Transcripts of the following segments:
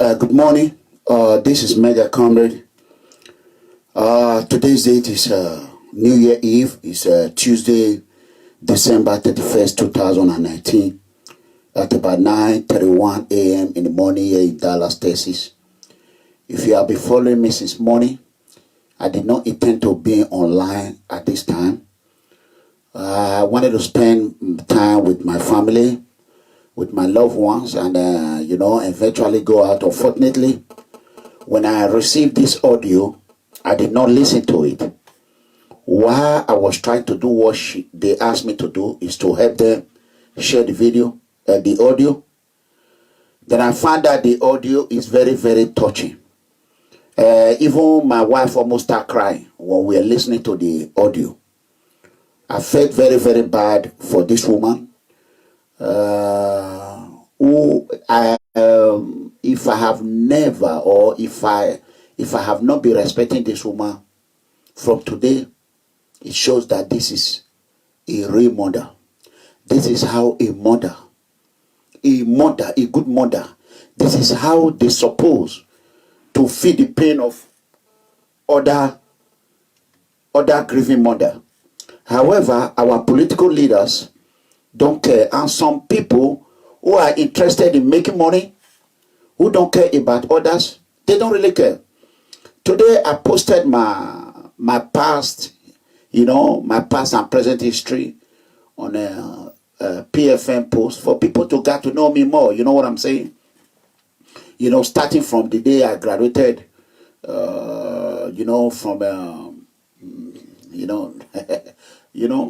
Good morning. This is Mega Comrade. Today's date is New Year Eve. It's Tuesday, December 31st, 2019 at about 9:31 a.m. in the morning here in Dallas, Texas. If you have been following me since morning, I did not intend to be online at this time. I wanted to spend time with my family, with my loved ones, and eventually go out. Unfortunately, when I received this audio, I did not listen to it. While I was trying to do what they asked me to do, is to help them share the video, the audio. Then I found that the audio is very, very touching. Even my wife almost started crying when we were listening to the audio. I felt very, very bad for this woman. If I have never, or if I have not been respecting this woman, from today, it shows that this is a real mother. This is how a good mother, this is how they supposed to feel the pain of other grieving mother. However, our political leaders don't care, and some people who are interested in making money, who don't care about others, they don't really care. Today I posted my past, my past and present history on a PFM post for people to get to know me more. You know what I'm saying? Starting from the day I graduated,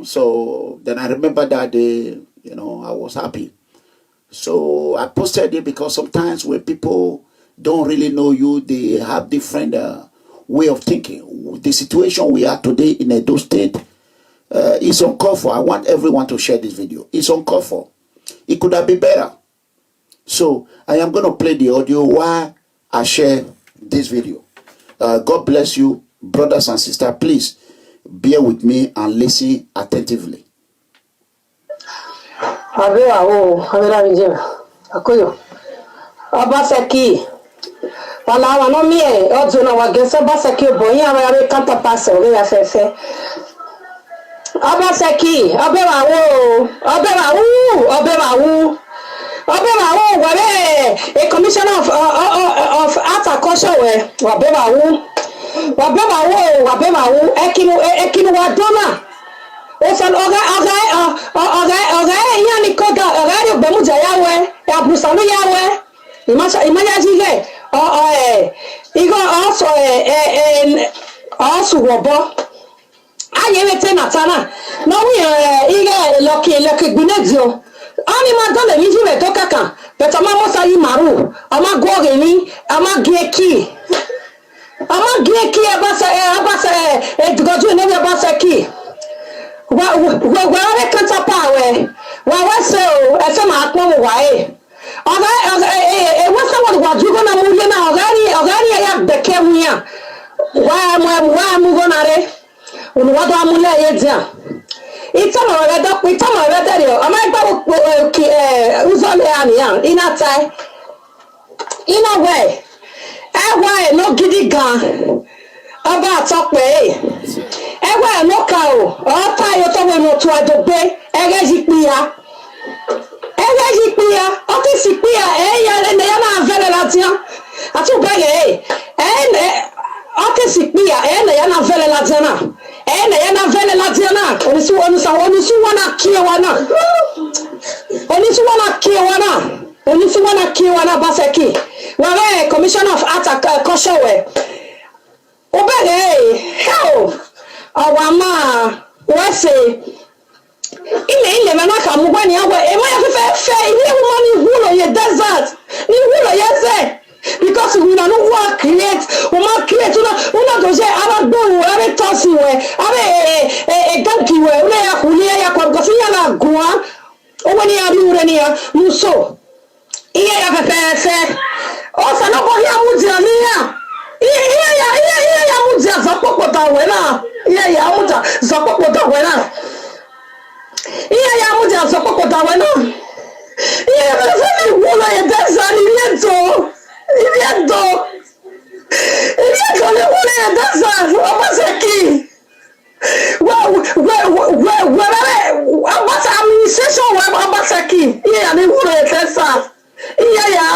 so then I remember that day, I was happy. So I posted it because sometimes when people don't really know you, they have different way of thinking. The situation we are today in Edo State is uncalled for. I want everyone to share this video. It's uncalled for. It could have been better. So I am going to play the audio while I share this video. God bless you, brothers and sisters. Please bear with me and listen attentively. Obaseki wala wano mie ojuna wagesa Obaseki boyin awe kanta passe owe afefe Obaseki obewa wale a commissioner of art and culture we wabewa ekinu wadona ofan oga yani koga oga yo bemuja yawe ya busanu yawe imanya jige igo also wobo aye wete natana no we ige loki gbinedio ani ma dole mi jiwe to kaka but ama mo sayi maru ama goge ni ama gieki abasa edugoju ne abasa ki wa kanta pawe wa se o ese ma pon wa what's the one you gonna move now? Ogari ya bekemia. Wa mugonare. Unwado amule yedza. Itama wada rio. Ama iba uzole ani ya. Inatai. Ina way. Ewa no gidi gan. Aba atokpe. Ewa no ka o. Ota yo to we no to adobe. Egeji piya. Otisipia ne yana vele latia atu bege otisipia ne yana vele latiana onisi wana kiwana Baseki wawe commissioner of art and culture we obege hell awama wese ile manaka mugwani yawe emoya fe ile woman hulo ye desert ni hulo yeze because we no work create una doje abagbo abe tosi we abe ganki we una ya kulia ya kwa gosi ya na gwa owani ya biure ni ya muso iye ya fe o sa no bo ya mujia ni ya iye ya mujia zapopota we na iye ya mujia zapopota we na iya ya muja sokoko tawena iya bafani wona ya dansa ni yeto iya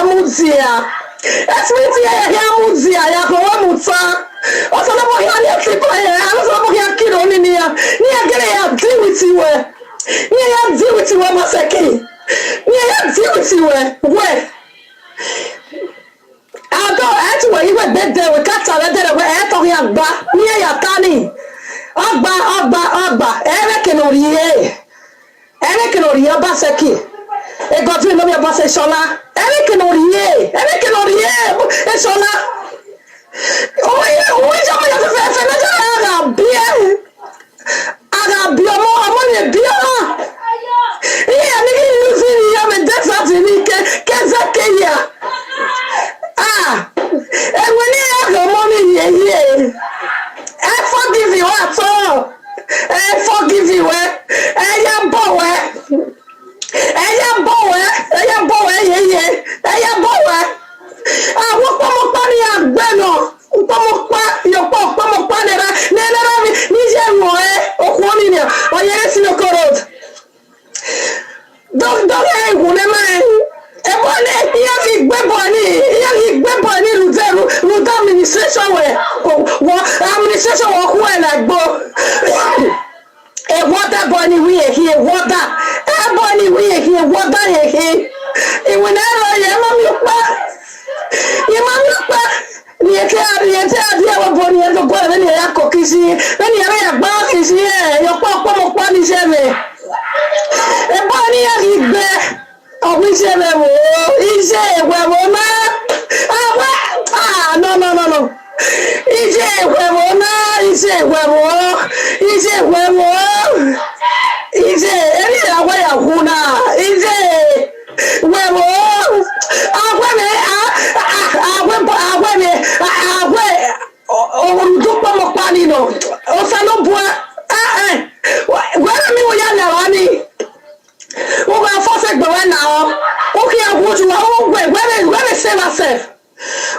amuzia. Esprit ya amuzia ya kwa muta. Osana bo ya ni tripa ya. Osana bo ya kilo ni ya. Ni ya gele ya deal with you. Ni ya deal with you maseki. Ni ya deal with you we. Ado ati we iwe bede we kata le de we eto ya gba. Ni ya tani. Agba ere kenoriye baseki. E Godwin no be base sola. Ere kenoriye e sola. Oye jama ya fe na ja aga bia mo ne bia. Iya ni luzi ya me desert ni ke ya. E woni aga mo ni ye. I forgive you at all. I forgive you. I am boy. I walk on money and Beno. Upamopa, your pop, Pamopanera, Nera, Niger, Oquania, or yes, no corrode. Don't who administration like a water bunny we here water a bunny we here water here and whenever your body and the boy when you cookies when you are back is here your papa is here a bunny is there. Oh, we say he say no. He say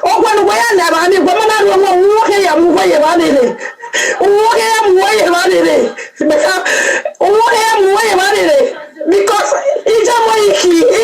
oh, when we are never, I mean, woman, I don't know who I am, where you are in it. Because it's a monkey,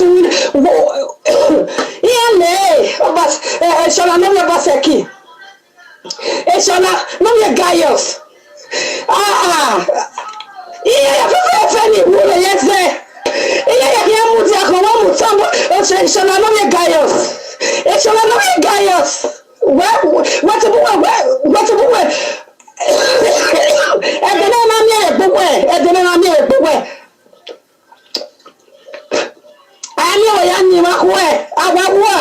win yale obas shola no me baseki e shola no me gaios iya fe ni wule yeze iya ya muti akoma mutambo o shola no me gaios e shola no me gaios what edene na mi egbugwe ani o ya ni ma ko e awawo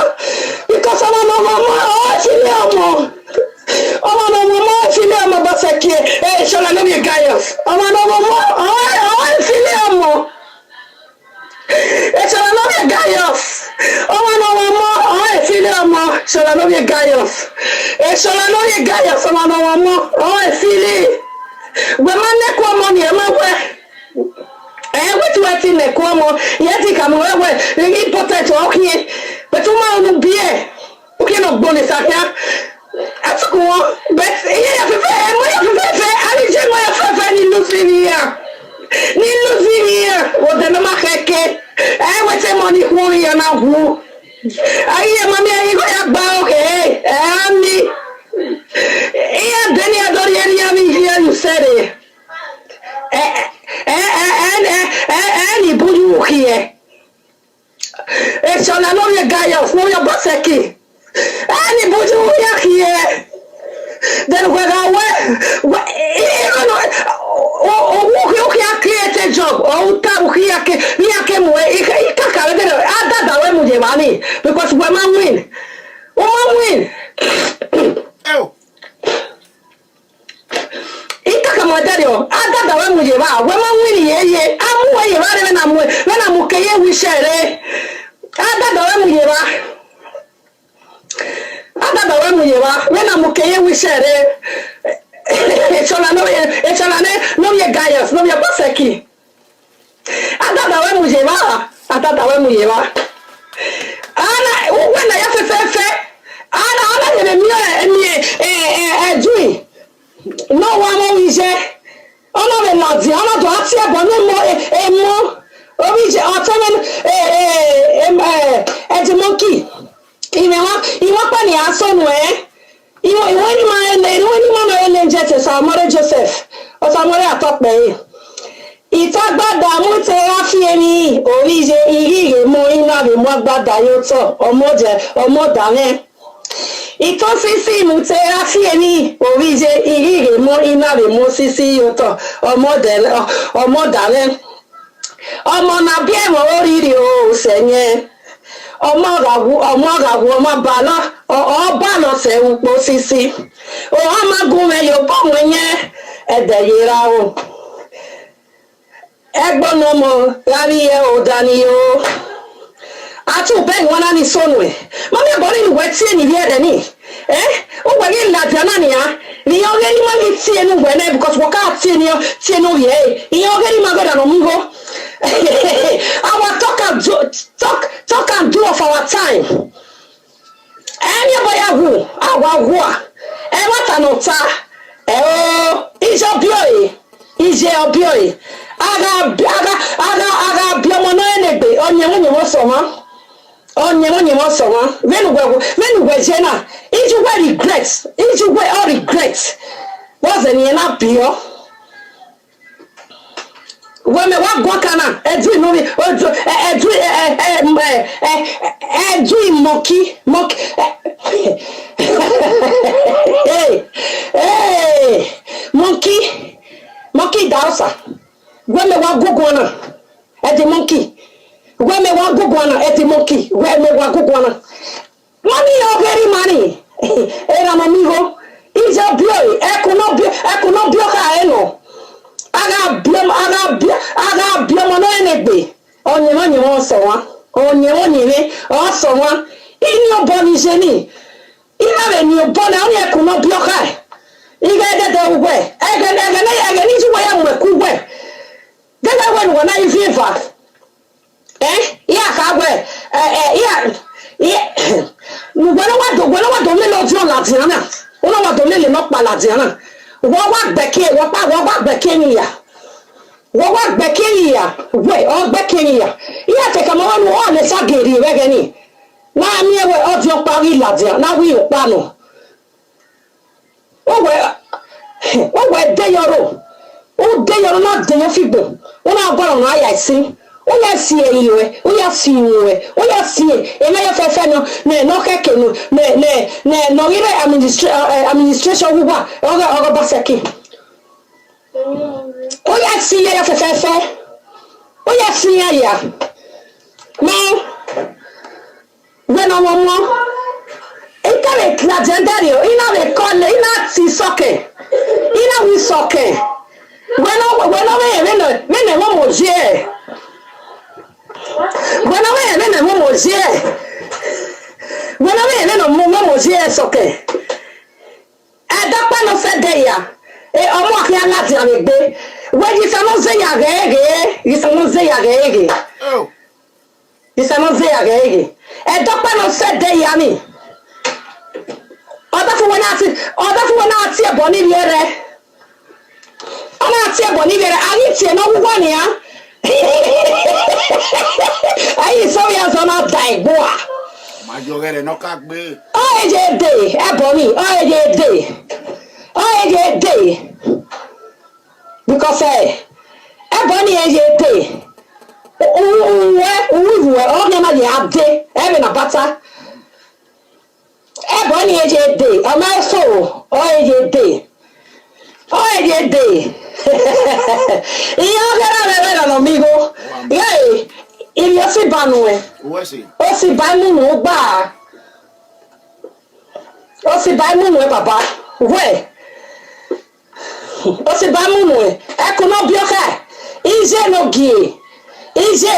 because ọmọ no mo file ọmọ baseke e shola no mi gaios ọmọ no mo file ọmọ e shola no mi gaios ọmọ no mo file ọmọ shola no mi gaios e shola no mi gaios ọmọ no mo file we man ne ko mo ni e ma we wetu ne ko mo yeti ka mo we ni important o kin but o ma no bie o kin no gboni sakia atuko but ya fe ali je mo ya fe ni lusinia o de na ma keke wete mo ni ko ya na hu ayi mami ayi ko ya gba okay ami iya deni adori eri mi here you said it any buju here e shola no ye gaios no ye baseki any buju here then we create a job o ta ke mo ikaka le de ada we mu je bani because we man win Oh. Ika madario ada da we muje ba we ma wini ye amu we ba re na mu ke ye wi shere ada da we muje ba we na mu ke ye wi shere e chola no ye gaios no ye baseki ada da we muje ba ana we na ya fe ana ye mi dui no wa mo ise ona be lati ona do ati ebo ni mo obi je otomen the monkey iwa pa ni asonu iwo ni ma no ele nje Samore Joseph o Samore Atope itagbada mu te afi eni ori je irire mo ina be mo agbada yo to omoda me ito sisi mu te afi eni ori je irire mo ina be mo sisi yo to omoda me ọmọ na bi e mo oriri o senye ọmọ ragu ọmọ bala o balo se upo sisi o amagun me yo bo wenye edeyira o egbono mo rari e o dani o atu be wona ni sonu e mami bori ni weti ni here ni o gbe ni la jana ni ya ni o ge ni ma ni ti enu gbe na because wo ka ti enu ye iyan o ge ni ma go da no mgo our talk and do of our time anybody who our e wata no ta ije obioi aga biomo no enegbe onye mo so ma venu gwe jena ije we all regret was any na bio weme wa gwakana edri no mi edri monkey monkey dausa weme wa gogwana edi monkey weme wa gogwana edi monkey weme wa gogwana money ogeri money era mamigo ije bio ekuno bio ka eno aga bia no enegbe onye won so wa onye o so wa ini oboni jeni ina be ni obona onye ekuno bio ka iga dede ugwe ega ni jiwa ya mwekugwe dede we no na ififa ya ka gwe gwelo wa do me lo ti on lati na ona wa do le no pa lati na wo wa gbeke ni ya wo wa gbekiri ya we o gbekiri ya iya te kama wonu o le sageri wege ni na mi ewe o di o pari ladia na wi o pa no o we de yoro na de yo figbo o na gboro na aya isi o ya si eyiwe o ya si iwe o ya si e na yo fefe no no keke no no ire administration huwa o baseki o ya si ya fefe o ya si ya no bueno momo ikare legendario ina le colle ina si soke ina wi soke bueno me mo je bueno me mo je bueno me no mo je soke adapa no fe de ya e omo akia lati amegbe we ji samo ze ya gege yi samo ze ya gege Oh. yi samo ze ya gege e dopa no fe de ya mi oda fu wona ati ebo ni biere ona ati ebo ni biere ayi tie no wuwa ni ya ayi so ya zo na dai boa Majogere no kagbe. o eje de ebo ni o eje de because ebo ni eje de uwe o nyama ye ade ebe na bata ebo ni eje de o ma so o eje de iyo gara no migo ye ili osi banu e Wesi. o si ba mu no gba o si ba mu no e baba we o si ba mu no e ko no bi o ka ije no gie ije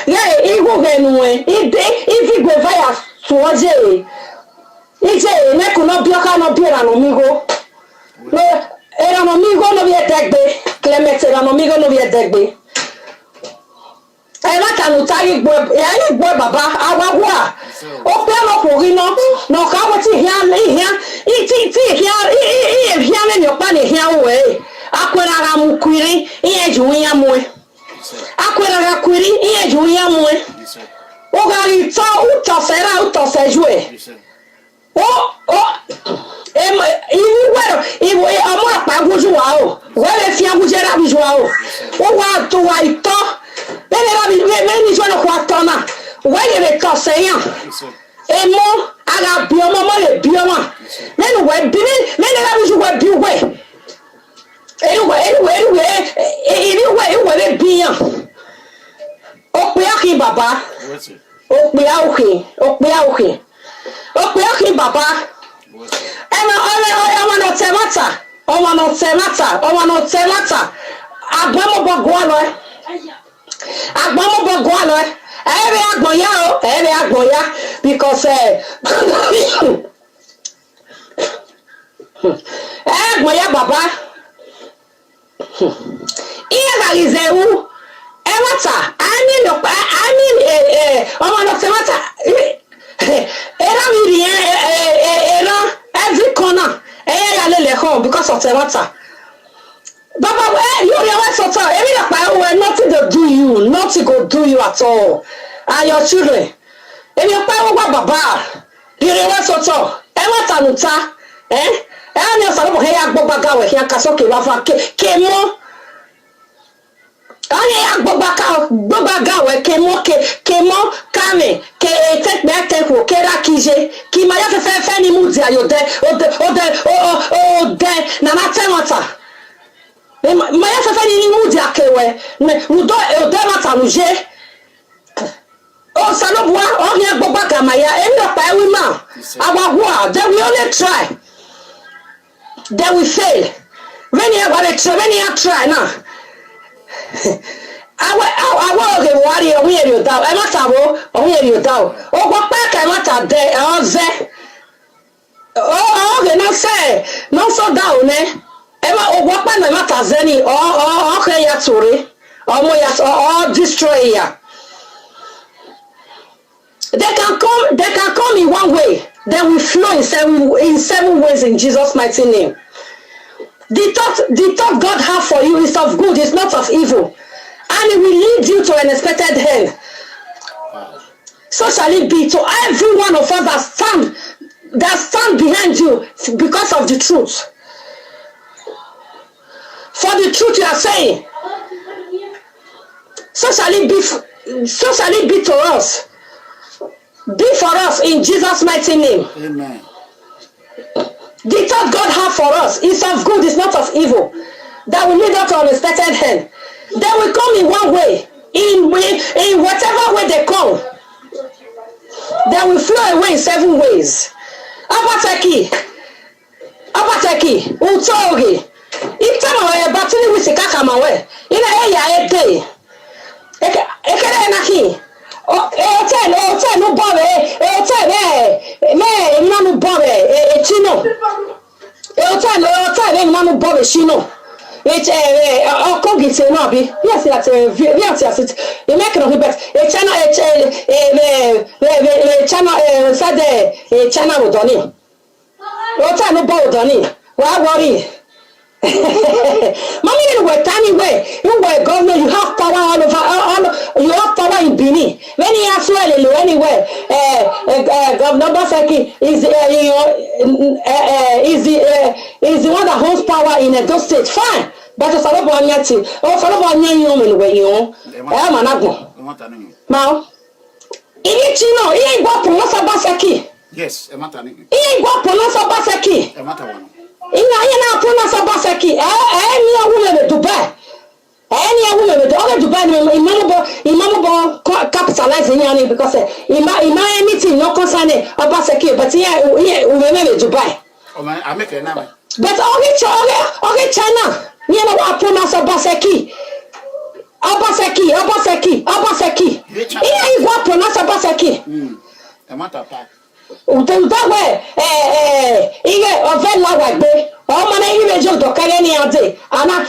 ye igo genu e ide ifigwe vaya tuoje ije ne ko no bi o ka no bi ra no migo no era no migo no bi edegbe Clement era no migo no bi edegbe ela kanu tari gbo ya ni gbo baba awagwa o pe no ko ri no ka wo ti hia ne opa ne hia we akwera ga mu kwiri iye ju ya mu akwera ga kwiri iye ju ya mu o ga ri to uto se jue iwo ọmọ àpagójú wa o wẹ́rẹ́ fi agújẹ́ rábìjú wa o wà tó wa ìtọ́ bẹ́ẹ̀ rábì bẹ́ẹ̀ ní ìjọ́nà kó atọ́ náà wẹ́rẹ́ rẹ̀ tọ̀ sẹ́yìn èmo ara bí ọmọ ọmọ rẹ̀ bí ọmọ lẹ́nu wẹ́ bí lẹ́nu rábìjú wẹ́ bí wẹ́ ìwé rẹ̀ bí yàn òpè ákì bàbá òpè ákì bàbá ọmọ no temata agbamọbọ gwalo ere agbon ya because agbon ya baba iye galizewu emata ọmọ no temata era mi era every corner ya lele home because of the water. Baba, you realize what? Nothing to do you, nothing go do you at all. And your children, if you pay over Baba, you realize what? Emma Tanuta, and your son of Haya Bobaga, here Kasoki Rafa Kemo. Aya Bobaga, Kemo, Kame, take back tempo, Kera Kije, Kimaya Feni Muzia, you're there, Nana Temata. Maya Feni Muzia Kewe, Udo Mata Muje. Oh, Salobwa, Onya Bobaga Maya, end up by women. Our war, they will only try. They will fail. When you try now. Awo ke wari ohun eri oda e mata wo ohun eri oda o gbo pe ka mata de oze o ke no se no so da o ne e ma o gbo pe na mata zeni o ke ya tori o mo ya o destroy ya. They can come in one way, they will flow in seven ways in Jesus mighty name. The thought God have for you is of good, it's not of evil. And it will lead you to an expected end. So shall it be to every one of us that stand behind you because of the truth. For the truth you are saying. So shall it be to us. Be for us in Jesus' mighty name. Amen. The thought God have for us is of good, is not of evil. That will lead us to an expected end. They will come in one way, in whatever way they come. They will flow away in 7 ways. Abataki, utogi. Itama batini wisikaka mawe. Ina eya ete. Ekere naki. Ote no bobe. Ote me nanu bobe. Chino. Ote nanu bobe chino. Which Okogite no be. Yes, you make no bet. China Udoni. Ote no bo Udoni. Why worry? Mommy, you were tiny way. You were government. You have power all over. You have power in Benin. When you have swell anywhere, Governor Basaki is the one that holds power in Edo State. Fine, but it's all about Yati. Oh, follow about Yan way you. I'm an agno. Now, in Chino, he ain't got Pronosa Basaki. Yes, a matter. He ain't got Pronosa Basaki. A matter one. Ina Pronosa Basaki. Any woman Dubai. Any woman with other Dubai, Imamo capitalizing on because in my meeting, no concerning Obaseki, but here we remember Dubai. I make a name. But okay, China, you know what pronounce Obaseki. Here you go pronounce Obaseki. A matter. That way, a very loud way. All my image of the Kaleni Ade, Anna.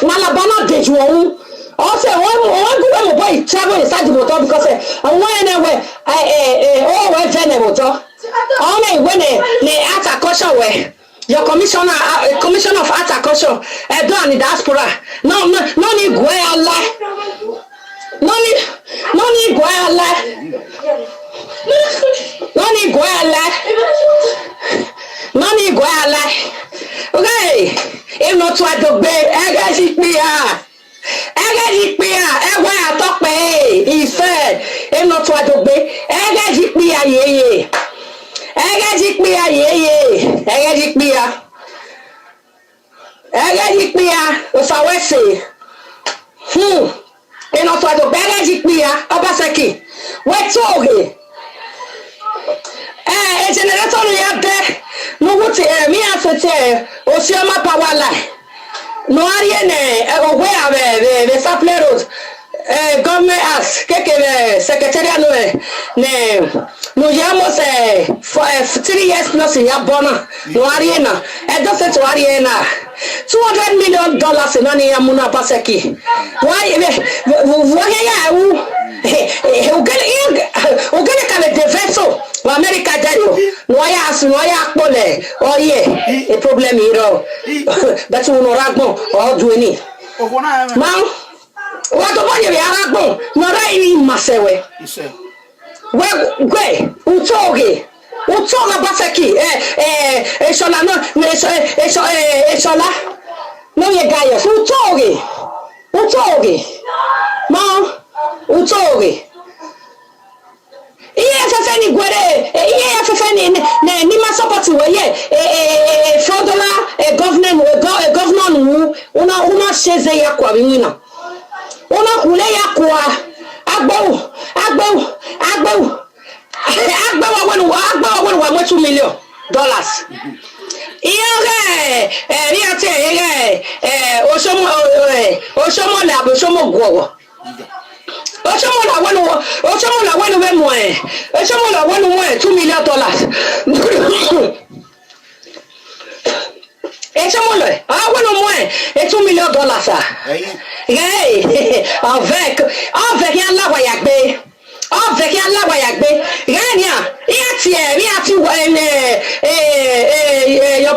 Nalabana de Juan. Also, one boy travel inside the motor because I went away. I went motor. Only when they attack caution way. Your commissioner of attack caution. I don't need diaspora. No need go Allah. No need go Allah. No need go Allah. Okay. If not what the bed, I talk me. He said, if not what the bed, if I was say, if not what the bed, Obaseki, what's okay? A generator you there. No what me answer Osioma power line. No ariene aware the supply road. Government as keke secretariat no yamos for 3 years plus ya bona no ariena e do se to ariena $200 million in any amuna Baseki. Why the vessel America no ya pole oh yeah a problem here but no ragmo or do any now what about you ragmo no right masewe well utoge Baseki Eshola no ye guys utoge ma utoge EFFN gwere EFFN ni ma support we ye frodola governor una sheze yakwa binina una kule yakwa agbo $2 million. Oshomo la $2 million. $2 million. Avec yan la wayakbe. Avec yan la wayakbe. Ganya, your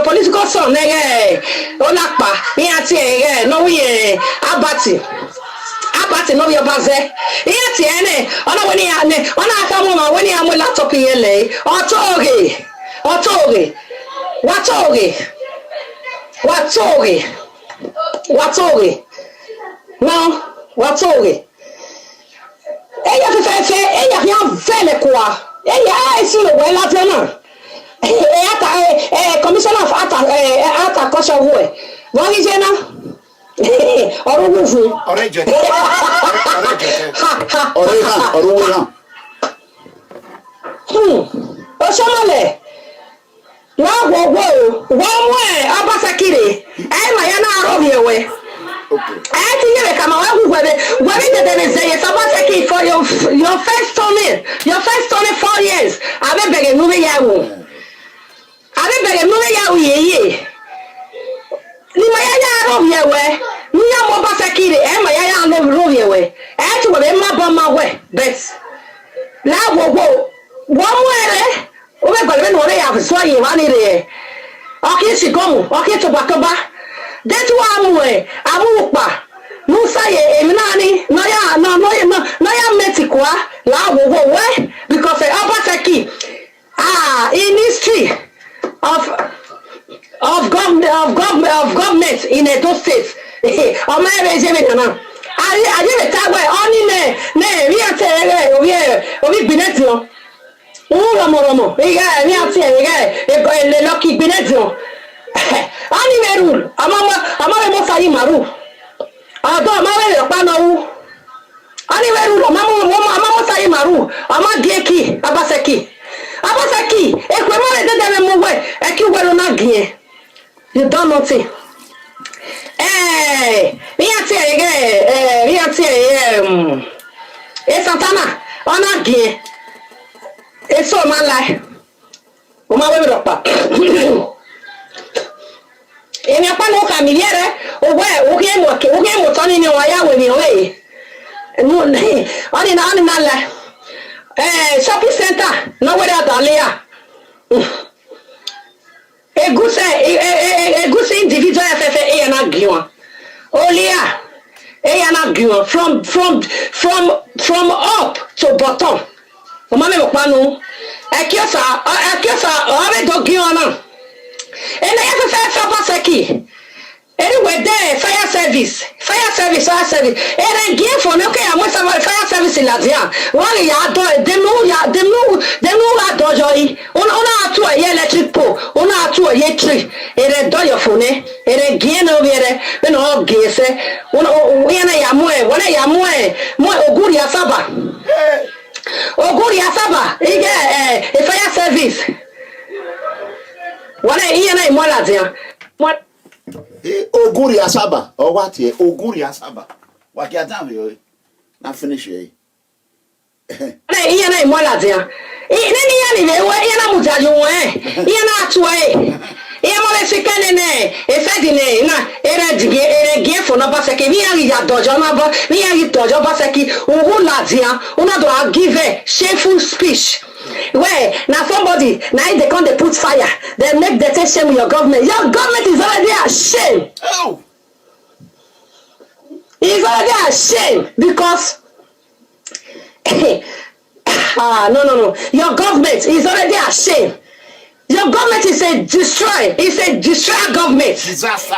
political son Olakpa yati no we Abati no your baze yati ene ona weni ane ona aka mama weni amu laptop yele otoge watoge no watoge eya fefe eya rien vele quoi eya esi le wela tena commissioner of ata kosha we wani jena orugufu Oreje. Oreha. Oshamale wamwe abasakire ma yana arobiewe Okay. I think kama wewe wewe sabasaki for your first turning 4 years abebege nuwe yawo yeye ni ma yana arobiewe nya mo basakire ma yana arobiewe ati we ma ba ma we bet la wamwe obe gbale no re ya so yi wa ni re oki sigomu oki tobakoba detu amwe amupa musa ye eminani no ya metikwa la wo we because Obaseki in history of government in Edo State o ma re je me na aye be tagwe oni ne ri ate obi binetio romo iga ni ati iga le lucky binetio ani merul amama mo sayi maru ado amawe ropa no wu ani merul amama mo sayi maru amageki Abaseki ekwe mo le dede mo we eki wero na gie you don't nothing mi ati Santana ona gie eso ma lai o ma we ropa emi apa no ka mi yere o we mo toni ni wa ya we mi we no oni na la shopping center no we da dalia egusi individual FFA na giwa olia na giwa from up to bottom o ma me mo panu akiosa ore do giwa na ena FFA Obaseki anyway there fire service ere give for no okay am fire service in Latia one ya do dem no adojoyi ona atu aye electric pole ona atu aye tree ere do your phone ere give no bere me no gese ona yana ya mo oguri asaba ige fire service wana yana mo Latia Oguri Asaba or what here? Oguri Asaba. What get down na finish here. Yana mo Latia neni yani le wa yana mujajo yana atu mo le sikane ne efedi ne na ere gie for no Obaseki mi ari ya dojo na ba mi ari dojo Obaseki ogu Latia una do give shameful speech where now somebody now they come they put fire they make the shame with your government is already ashamed. Oh, It's already ashamed because no your government is already ashamed. Your government is a destroyer government. disaster.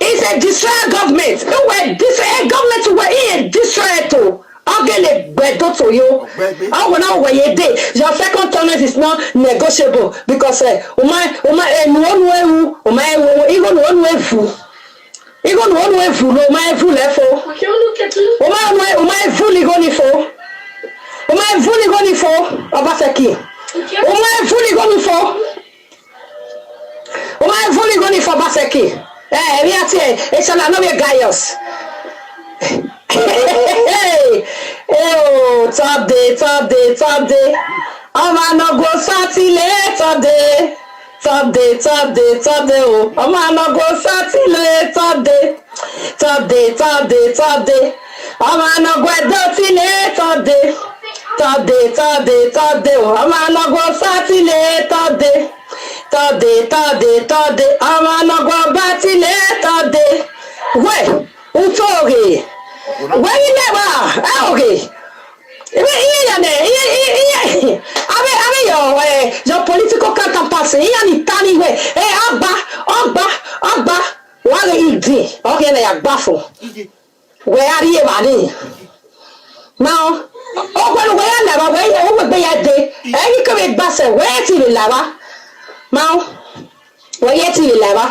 It's a destroyer government. Government were a destroyer too. Ogele gbedo to you. I will not wait a day. Your second term is not negotiable because even one way full level. Obaseki. Obaseki. It's a no be gaius. Top day. I'm no go Saturday, top day. Oh, I'm no go Saturday, top day. I'm no go dirty, top day. Oh, I'm no go Saturday, top day. tọ́de ọmọ ọlọ́gbọ́n bá tilẹ̀ tọ́de wẹ̀ ń tó ògè wẹ̀ ilé wa ẹ̀ ògè iye yẹn iye abe your political counterpart iye ni tani wẹ̀ ọgbà wà lè ìdí ọkẹ́ ẹ̀ yà gbà fún wẹ̀ àríyé wà ní náà ọgbẹ́ni wẹ̀ yà lẹ́wà wẹ̀ yẹ owó gbé yẹ dé ẹ̀yìn kébé gbàsẹ̀ wẹ̀ yẹ ti lè lẹ́wà náà wẹ̀ yẹ ti lè lẹ́wà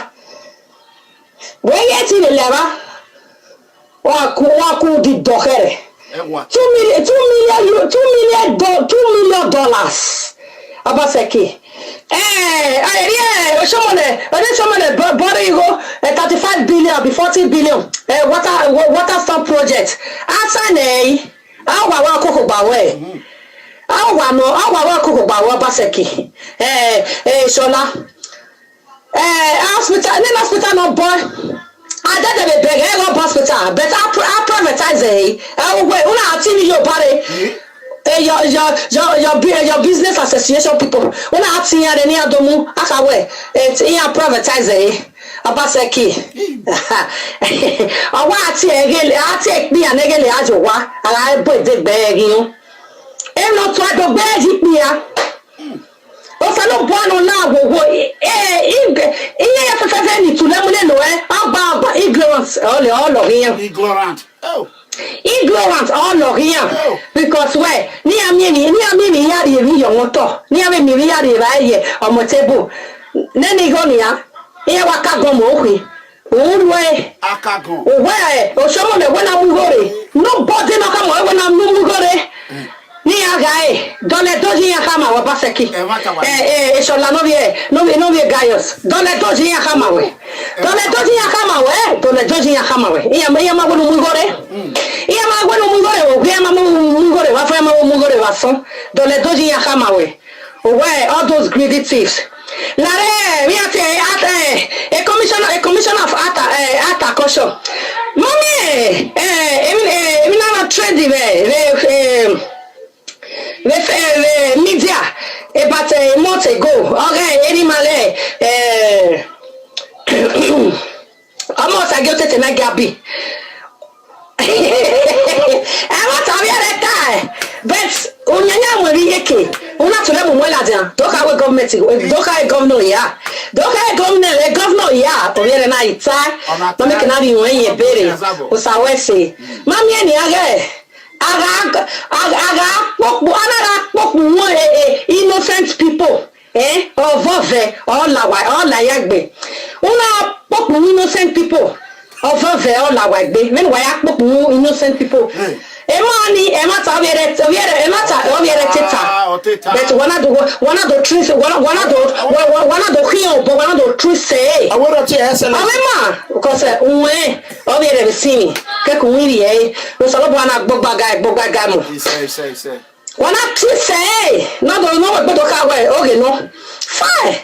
wẹ̀ yẹ ti lè lẹ́wà wọ́n kú di dọ̀kẹ́rẹ̀. $2 million Abaseki. Someone borrow you go 35 billion, be 40 billion. Water stop project. Asane, awa koko bawe. Awa koko bawe Abaseki. Shola. Hospital no boy. I don't have a big hospital, but I privatize it. Una TV your body. Your business association people. Una ati ya ni adomu akawe. Iya privatize it. Abaseki. Awa ati egele ati bi anegele ajowa. Ala boy de begi yo. Em no to ado begi pia. Osalo bwano na gogo iye ya fefe ni tulemule no agba ignorance all of here ignorant all of here because why ni ami ya ri yo moto ni ami mi ya ri ra ye omo table neni go ni ya iye wa ka go mo ohwe orwe akagon owe osomo le wona mugore nobody no come wona mugore ni agae dole doji ya kama wa Baseki shola no vie gayos dole doji ya kama we dole doji ya kama we iya ma gonu mugore o ya ma mugore wa fa ma mugore wa so dole doji ya kama we where all those greedy thieves lare we ate a commissioner of ata kosho mommy emi na trade media about a month ago. Okay, any male almost I get it na gabi. I want to be at that but unyanya mweri yeke una tole mu mwela dia doka we government doka governor ya governor ya obiere na ita no make na bi wen ye bere o sa we say mami eni age aga innocent people ovove all la yagbe una popu innocent people ovove all la yagbe men wa ya popu innocent people emata teta but one of the trees say because obiere bisimi ke kunwiri no solo bwana gbogbaga mo say one of trees say no gbodo ka we oge no fine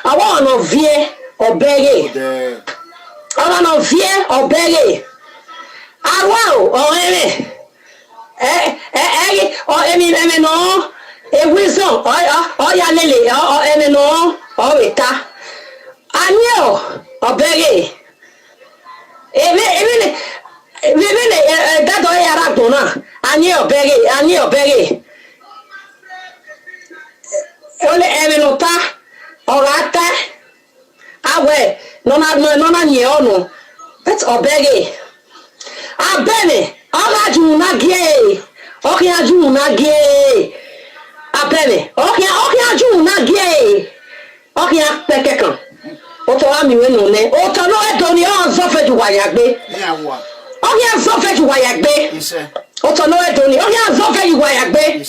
I want no vie obeye Arwao eme no e wisdom ya lele eme no weta anyo obere even dado ya radona anyo obere ole eme no ta orata awe no na nye onu but obere abene agaju na gie okiaju na gie abene okiaju na gie okia pekekan oto ami we no ne oto no edo ni on so feju wayagbe okia so feju wayagbe oto no edo ni okia so feju wayagbe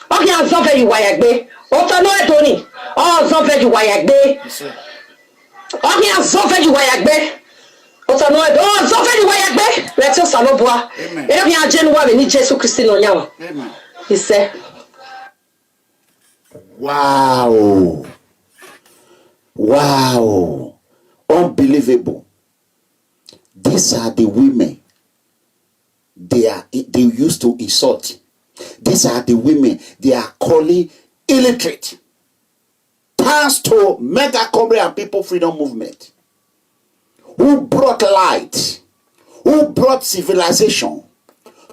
okia so feju wayagbe oto no edo ni on so feju wayagbe okia so feju wayagbe oto no edo on so feju wayagbe let's salobua e bi ajenwa ni Jesus Christ no nyawa amen he said wow unbelievable. These are the women they used to insult. These are the women they are calling illiterate. thanks to Mega Comrade and People Freedom Movement, who brought light, who brought civilization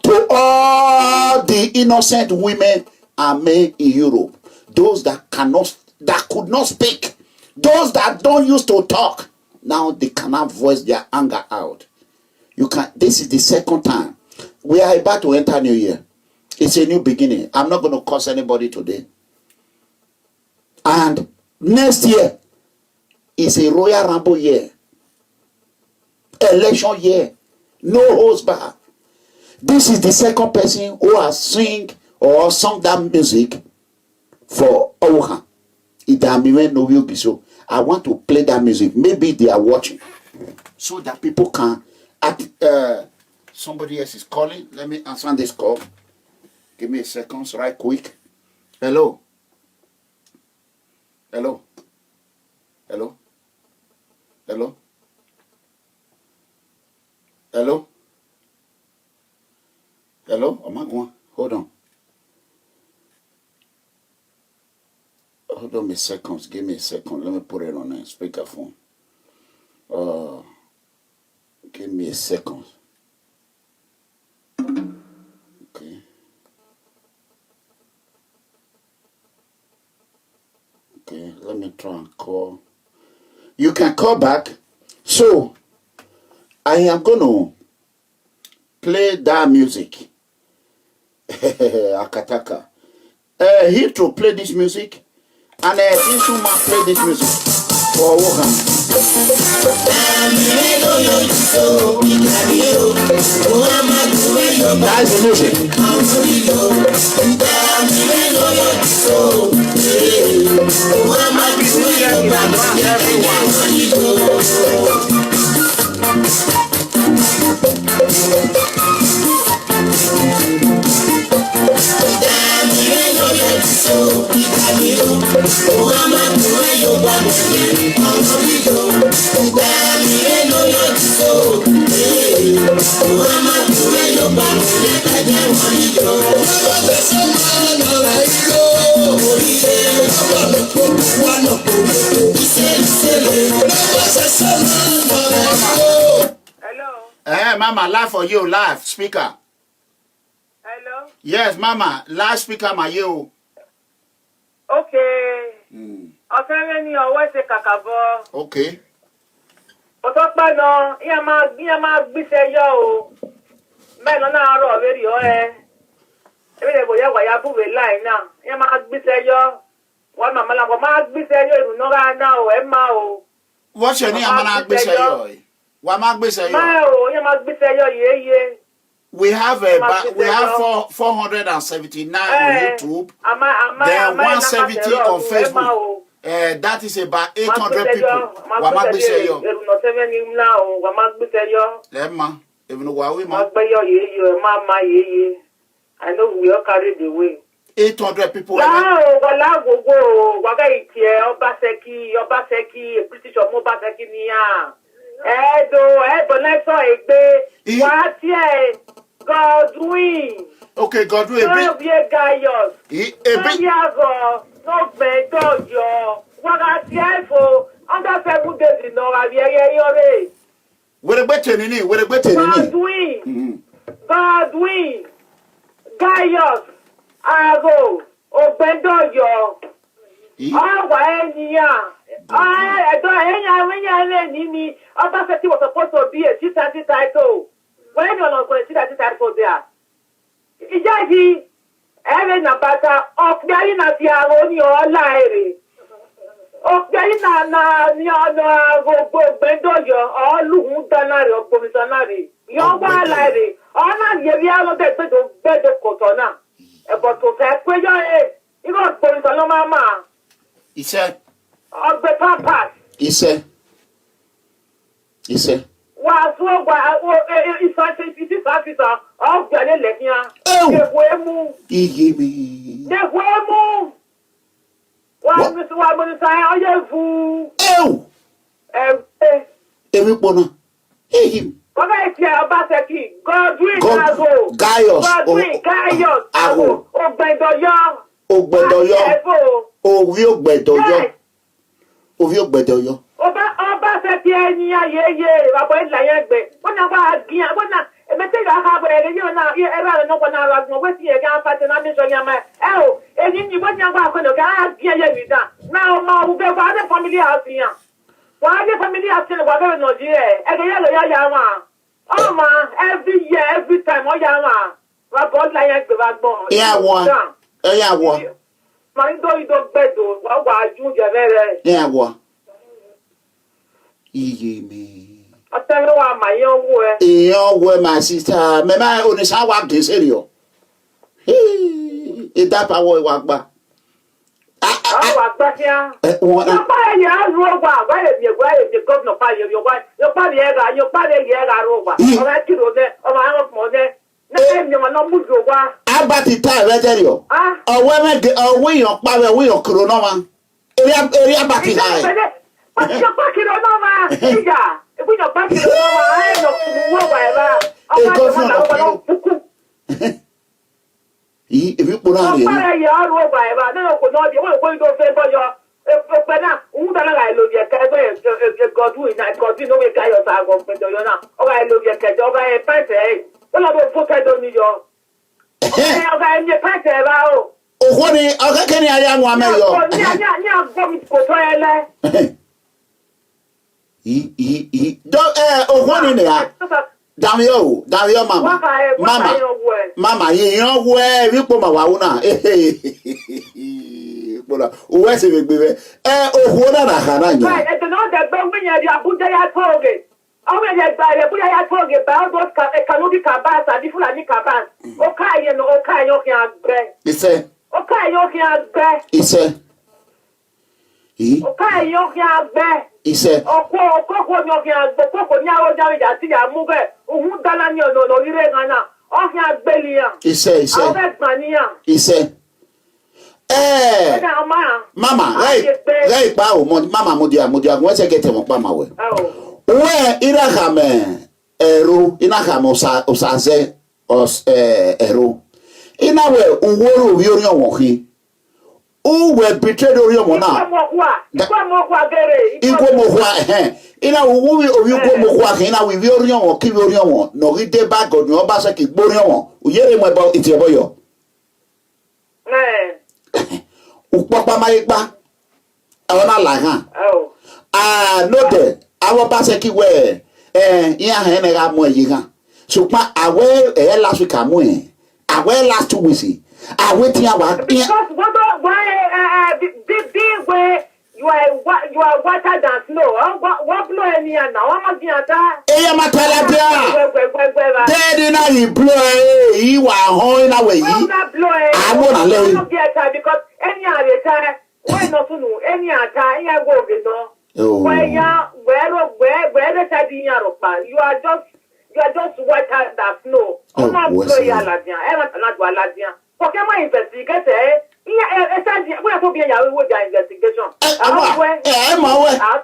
to all the innocent women and men in Europe, those that could not speak, those that don't used to talk, now they cannot voice their anger out. This is the second time. We are about to enter New Year. It's a new beginning. I'm not going to curse anybody today. And next year is a Royal Rumble year. Election year. No holds back. This is the second person who has sung that music for Oha. I want to play that music. Maybe they are watching. So that people can... somebody else is calling. Let me answer this call. Give me a second, right quick. Hello. Hello. Hello. Hello. Hello. Hello. Am I going? Hold on. Hold on a second. Give me a second. Let me put it on a speakerphone. Give me a second. Okay. Okay, let me try and call. You can call back. So, I am going to play that music. Akataka. He to play this music. And Insuma play this music. For Woham. That's the music. Hello. Mama, live for you, live speaker. Hello. Yes, Mama, live speaker, my you. Okay. Ọ̀sẹ̀ ni ọwọ́ ṣe kàkàbọ̀. Okay. Ọ̀tọ́pẹ́ náà, ìyá máa gbíṣẹ́ yọ o. Bẹ́ẹ̀ náà náà rọ̀ lórí ọ ẹ. Ebi lè bòyá wàyà búwe láì náà. Ìyá máa gbíṣẹ́ yọ. Wọ́n màmá làbọ̀ máa gbíṣẹ́ yọ ìrùnà náà o, ẹ máa o. What's your name? I'm not gbèsè yọ. Wà má gbèsè yọ. Máa o, ìyá máa gbíṣẹ́ yọ yéye. We have 479 on YouTube. Then 170 on Facebook. That is about 800 people. Wama gbèsè yọ. Lemma, even Wawi ma. I know we all carry the way. 800 people. Wala gogo, waga itie, Obaseki, British or Mobaseki niya. Edo, next one egbe. What ye? Godwin. Okay, Godwin. No be Gaius. No beto yo. Waga tiefo. Under 7 days in no aviye yore. Where better nini? Godwin. Gaius. Ago. Obendo yo. Awa eniya. Nini. Obaseki was supposed to be a G30 title. When you're not going to see that title there. Ijaji. Even about Okdali na Tiaroni or Lairi. Okdali na go bendo yo all Luhu Danari or Comissionary. Yoga Lairi. Ona Yaviano de Bedo Cotona. But to say, you got Comissioner Mama. He said, of the pampas. He said. Wa so gba it's officer of the Lekia. Dewemu. Wa Mr. Wabon say oyefu. Everybody. Him. Obaseki, Godwin Gaius. Ogbedoyo. Ogbedoyo. Ovio Bedoyo. Oba Setiania, ye, about Layagbe. When I was Gia, when I have a you know, you ever know when I was with you again, Patanami Yama. Oh, and you want your wife when you got Gia. Now, Ma, who go by the family house here. Why the family house in the water no dear, and the yellow Yama. Oh, ma, every year, every time, oh, Yama. About Layagbe was born. Yeah, one. My dog bed, what was you, Javere? Yeah, one. Me. I tell you what, my young way. Your way, my sister. Mema only saw what this area. Hey, that power walk back. I was back here. What? Your body, I roll back. Why if you go no fire, your body, your body, over. Or I killed on there, or I don't know there. Name you are not moved over. I bet it time, I tell you. A women, a way of power, way of Corona. Area back in high. But you're back in Onoma. If we are back in Onoma, I don't know. If you put on your no, could not be going to favor your. Who don't I love your cat? God, who is not God, you know, a guy of our government, or I love your cat over a party. Well, I don't put it on New York. I am your party. Oh, what can I am one man? Don't one in there. Damn Mama, you know where you put my wauna. Where's it? Oh, what are I don't know that when you're Abuja target. I mean, I told you about those Kanudi Cabas and the Fulani Cabas. Okay, and okay, you can't break. It's a okay, you can't break. It's a okay, you can't break. It's a oh, Coco, you can't the Coco now, I move it. Who done no, you read off your belly. It's a Mama, right, bow, Mama Modia, once I get him up my way. Where Irahame, Ero, Inaham Osaze, Os Ero. In our way, Uworo Yorion Woki. Who were betrayed Oriomona? In our movie of Yuko with Yorion or Kivorion, no read the back of your Basaki Borion, who hear him about it. Upapa Maiba, I want to like her. Oh, no, there. Our Basaki were, Henega Moyiga. So, I wear last week. I wear last 2 weeks. I wait here. Because why big way you are water than snow. What blow any now? I'm not that. Dead in a blow. You are holding away. I want to let because any other time, why not to know any other time? I go, you know. Where the side in Europa, you are just water than snow. I'm not blowing Aladdin. I want not Aladdin. Okay, my investigation. We are to be a investigation.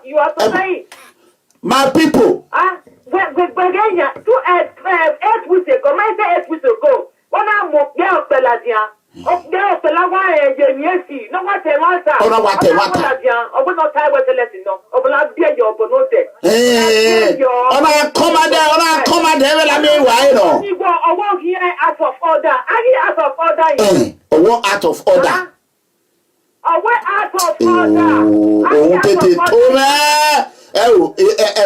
You are to say, my people. When 8 weeks ago, my 8 weeks ago, when I'm there, Peladia. Oh, there's a lot of yes, no what a matter. Oh, no, what a matter. I will not tie with the lesson. I will not be your bonote. Oh, my commander, I mean, why no? You go, I won't hear out of order. I hear out of order. I want out of order. I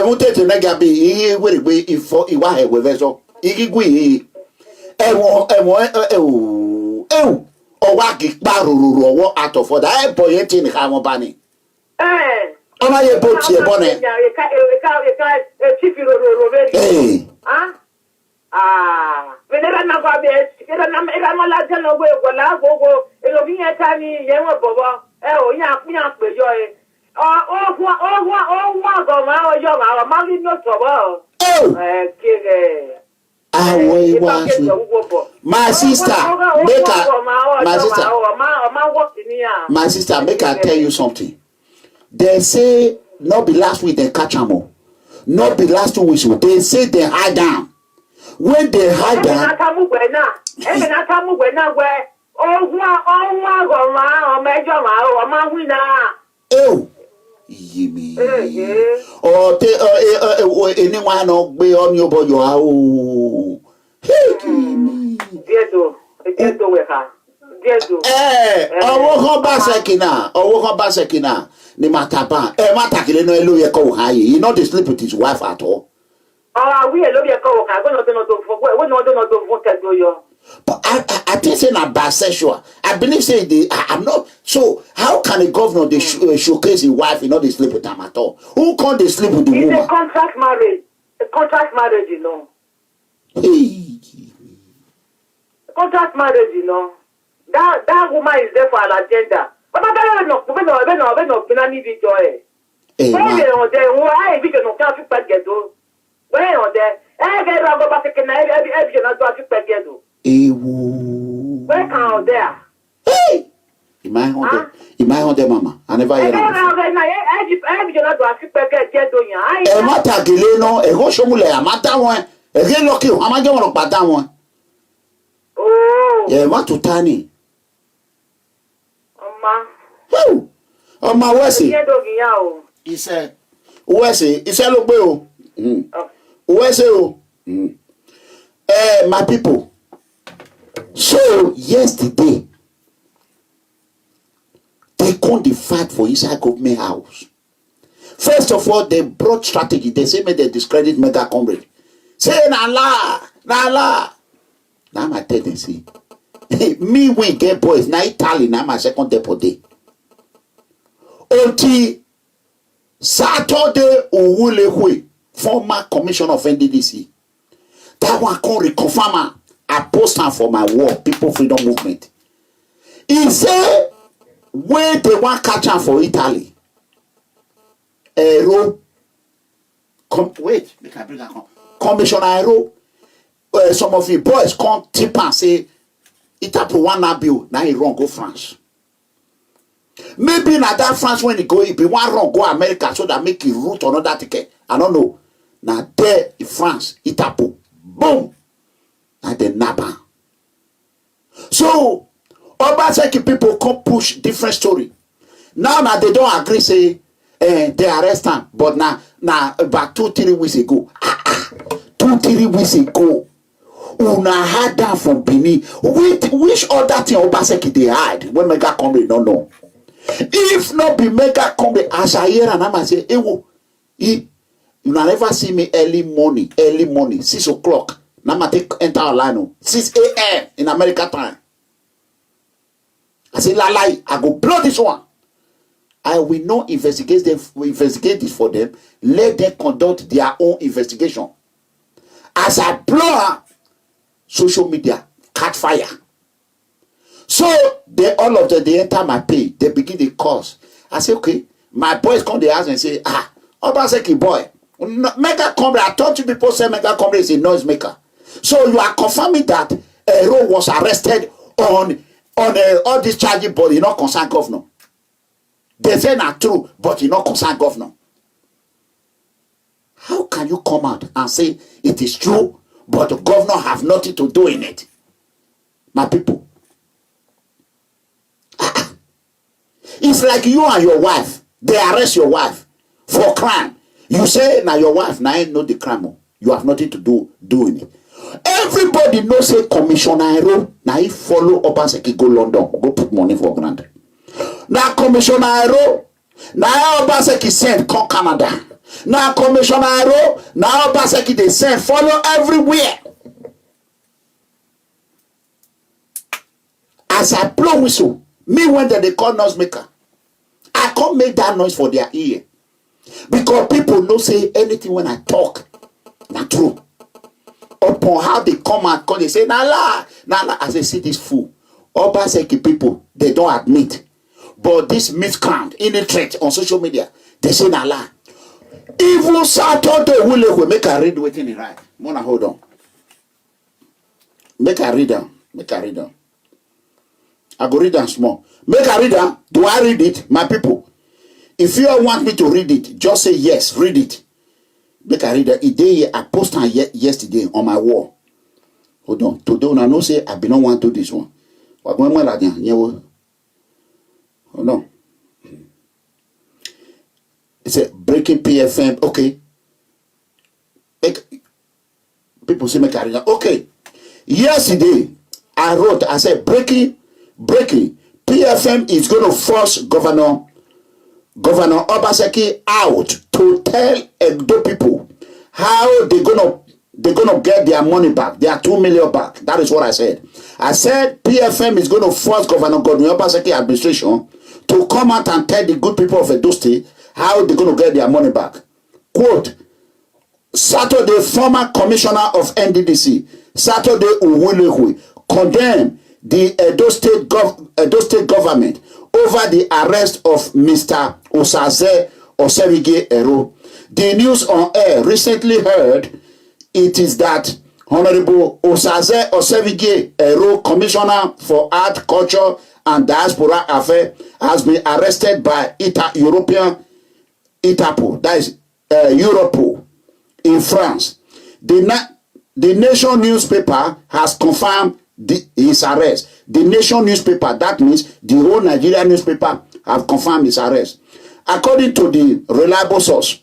won't take to Nagabi. He will be if you are with vessel. Igui. Oh, waki baruru or out of order. I point in Hamobani. Am I a boat here, bonnet? When I never be I'm a Latin away, well, I'll go, it'll be a tiny young bobo. Oh, yeah, with joy. Oh, one go, my young, our money not so well. My sister, my sister, make I tell you something. They say not be last week they catch them all. Not be last 2 weeks. They say they hide down. When they hide down, oh, Yimi. Or anyone or be on your body. Oh, Diedo we ha. Diedo. Owo kan basekina. Ni mataba. Matakile no elu ye ko high. He not sleep with his wife at all. We love your call. I don't know for what no yo. But I think say na bisexual. I believe say I'm not. So how can a governor they showcase his wife and not they sleep with him at all? Who can't they sleep with the woman? It's a contract marriage. A contract marriage, you know. Hey. Contract marriage, you know. That woman is there for an agenda. But I don't know. Hey, man. Where can there? Hey! In my home, mama. I never hear that. Mata gele no, go shomule amata one. Again lucky, I'm going to that one. Oh. Yeah, what to tani? Who? Oma, where's he? He said, Where's he? He said, look, bro. Where's he? My people. So, yesterday, they come the fight for inside government house. First of all, they brought strategy. They say, may they discredit mega comrade. Say, Nala. Now my tendency. Me, we get boys. Now Italy, now my second deputy. Until Saturday, Uwulehui, former commissioner of NDDC. That one can reconfirm. I post her for my work, People Freedom Movement. He said, when they want catch her for Italy, wait, we can bring her home. Commissioner Aero, some of you boys come tip and say, Itapu one bill, now he run go France. Maybe na that France when he go, he be one run go America so that make he route another ticket. I don't know. Now there in France, Itapu, boom. And the Naba. So, Obaseki people come push different story. Now they don't agree, say they arrest him. But now about 2-3 weeks ago, 2-3 weeks ago, una had that from Benin. Which other thing Obaseki they hide when Mega Comrade don't know? If not be Mega Comrade, as I hear and I say, you never see me early morning, 6 o'clock. Now I take enter Orlando 6 a.m. in America time. I say lie, I go blow this one. I will not investigate this for them. Let them conduct their own investigation. As I blow her, social media catch fire. So they all of them they enter my page. They begin the course. I say okay. My boys come to the house and say Obaseki boy, Mega Comrade. I thought you people say Mega Comrade is a noise maker. So you are confirming that Ero was arrested on all this charging, but he not concerned governor. They say not true, but he not concerned governor. How can you come out and say it is true, but the governor have nothing to do in it? My people. It's like you and your wife, they arrest your wife for crime. You say now your wife now ain't know the crime. You have nothing to do in it. Everybody knows say Commissioner Aero now he follow Obaseki go London, go put money for granted. Now Commissioner Aero now Obaseki send come Canada. Now Commissioner Aero now Obaseki they send follow everywhere. As I blow whistle, me when they call noise maker, I can't make that noise for their ear. Because people don't say anything when I talk. Not true. Upon how they come out, they say, Nala. As they see this fool. Obaseki people, they don't admit. But this miscount, illiterate on social media, they say, Nala. Even Saturday, will make a read within the right. Mona, hold on. Make a read down. I go read down small. Make a read down. Do I read it? My people. If you want me to read it, just say yes, read it. Make a read it. I posted yesterday on my wall. Hold on. Today, when I know say I don't want to do this one. Hold on. It's a breaking PFM. Okay. People say make career. Okay. Yesterday, I said breaking. PFM is going to force Governor Obaseki out to tell Edo people how they're gonna get their money back, their 2 million back. That is what I said. I said PFM is going to force Governor Godwin Obaseki administration to come out and tell the good people of Edo State how they're going to get their money back. Quote, Saturday, former commissioner of NDDC, Saturday Uwulehui, condemned the Edo State government over the arrest of Mr. Osaze Osevige Ero. The news on air recently heard it is that Honorable Osaze Osevige Ero, Commissioner for Art, Culture and Diaspora Affairs, has been arrested by European Interpol, that is Europol, in France. The Nation newspaper has confirmed his arrest. The Nation newspaper, that means the whole Nigerian newspaper, have confirmed his arrest. According to the reliable source,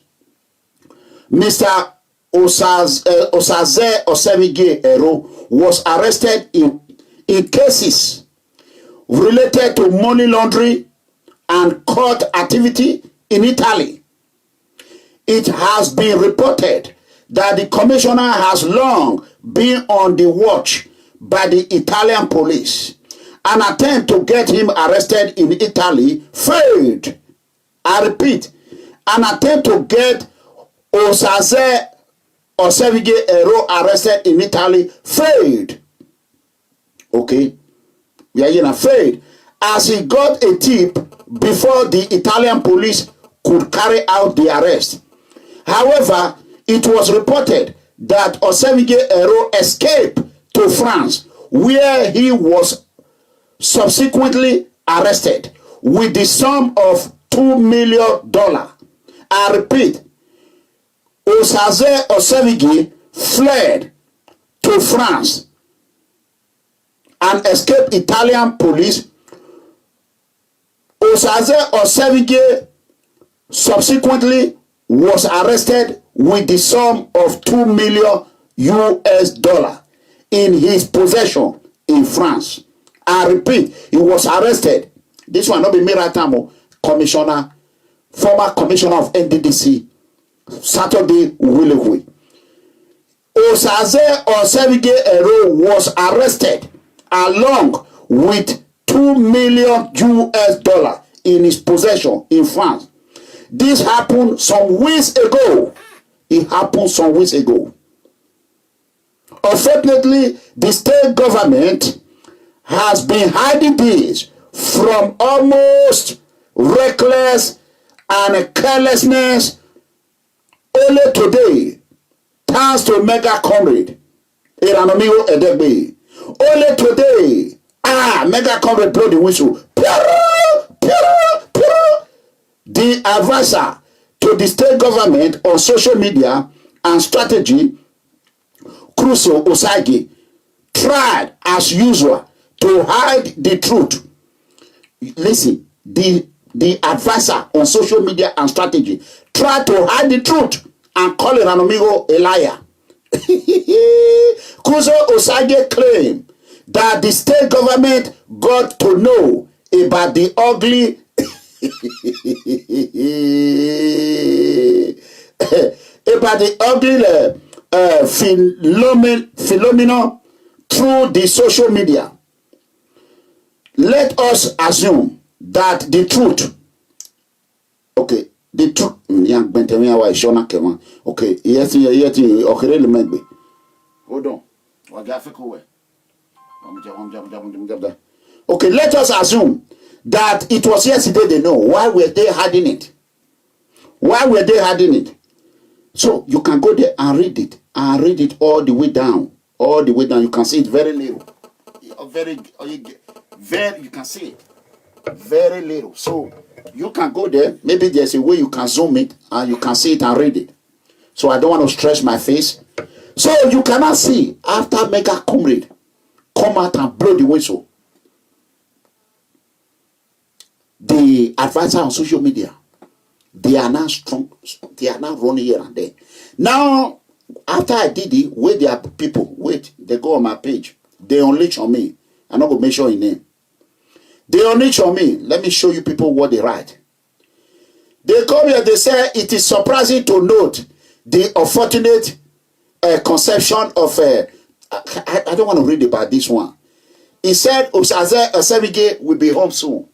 Mr. Osaze Osevige Ero was arrested in cases related to money laundering and court activity in Italy. It has been reported that the commissioner has long been on the watch by the Italian police. An attempt to get him arrested in Italy failed. I repeat, an attempt to get Osaze Osevige Ero arrested in Italy failed. Okay, we are in failed as he got a tip before the Italian police could carry out the arrest. However, it was reported that Osevige Ero escaped to France, where he was subsequently arrested with the sum of $2 million. I repeat, Osaze Osevige fled to France and escaped Italian police. Osaze Osevige subsequently was arrested with the sum of $2 million in his possession in France. I repeat, he was arrested. This one not be Miratamo, commissioner, former commissioner of NDDC, Saturday Uwulehui. Osaze Osevige Ero was arrested along with $2 million in his possession in France. This happened some weeks ago. It happened some weeks ago. Unfortunately, the state government has been hiding this from almost reckless and carelessness. Only today, thanks to Mega Comrade Iranomiwo Edegbe. Only today, Mega Comrade blow the whistle. The advisor to the state government on social media and strategy, Crusoe Osage, tried as usual to hide the truth. Listen, the advisor on social media and strategy tried to hide the truth and call Iranomiwo a liar. Crusoe Osage claimed that the state government got to know about the ugly phenomenon through the social media. Let us assume that the truth, okay, the truth, okay, hold on. Okay, let us assume that it was yesterday they know. Why were they hiding it? Why were they hiding it? So you can go there and read it all the way down. All the way down. You can see it very little. Very, you can see it. Very little. So you can go there. Maybe there's a way you can zoom it and you can see it and read it. So I don't want to stretch my face. So you cannot see after Mega Comrade come out and blow the whistle. The advisor on social media They are not strong. They are not running here and there. Now, after I did it, wait, there are people. Wait, they go on my page. They unleash on me. I'm not going to mention his name. They unleash on me. Let me show you people what they write. They come here, they say, it is surprising to note the unfortunate conception of... I don't want to read about this one. He said, Osamige will be home soon.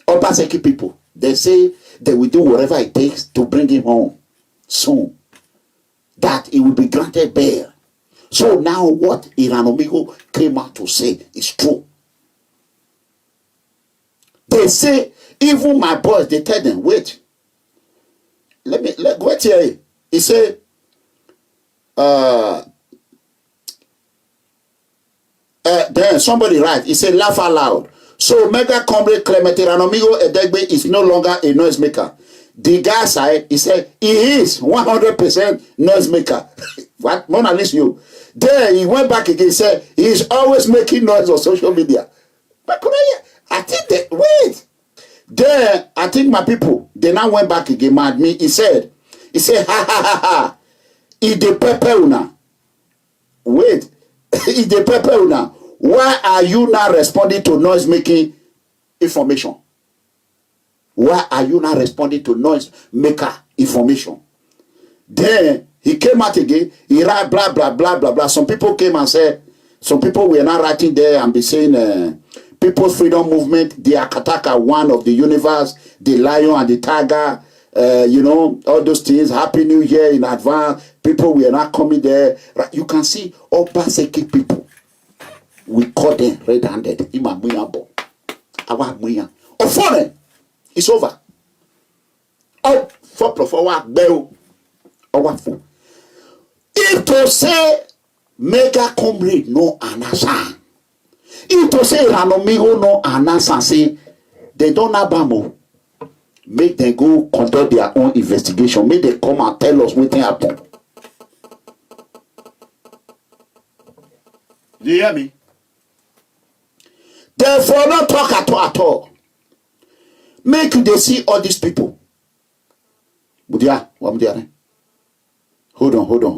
Obaseki people, they say they will do whatever it takes to bring him home soon. That he will be granted bail. So now what Iranomigo came out to say is true. They say, even my boys, they tell them, wait. Wait here. He said, then somebody write, he said, laugh aloud. So Mega Comrade Clement Iranomigo Edegbe is no longer a noisemaker. The guy said, he said, he is 100% noisemaker. What? Mona listen you. Then he went back again, said, he is always making noise on social media. But I think that, wait. Then I think my people, they now went back again, mad me. He said, ha ha ha ha. He de pepper una. Wait. He de pepper una. Why are you not responding to noise making information? Why are you not responding to noise maker information? Then he came out again. He write blah blah blah blah blah. Some people came and said, some people were not writing there and be saying, People's Freedom Movement, the Akataka, one of the universe, the lion and the tiger, you know, all those things. Happy New Year in advance. People were not coming there. Right? You can see all Baseki people. We call them red-handed. It's over. Oh, for bell. If to say Mega Comrade no anasa. If to say Iranomigo no anasa, say they don't have bamo. Make them go conduct their own investigation. Make them come and tell us what happened. Do you hear me? Therefore, not talk at all. Make you they see all these people. Hold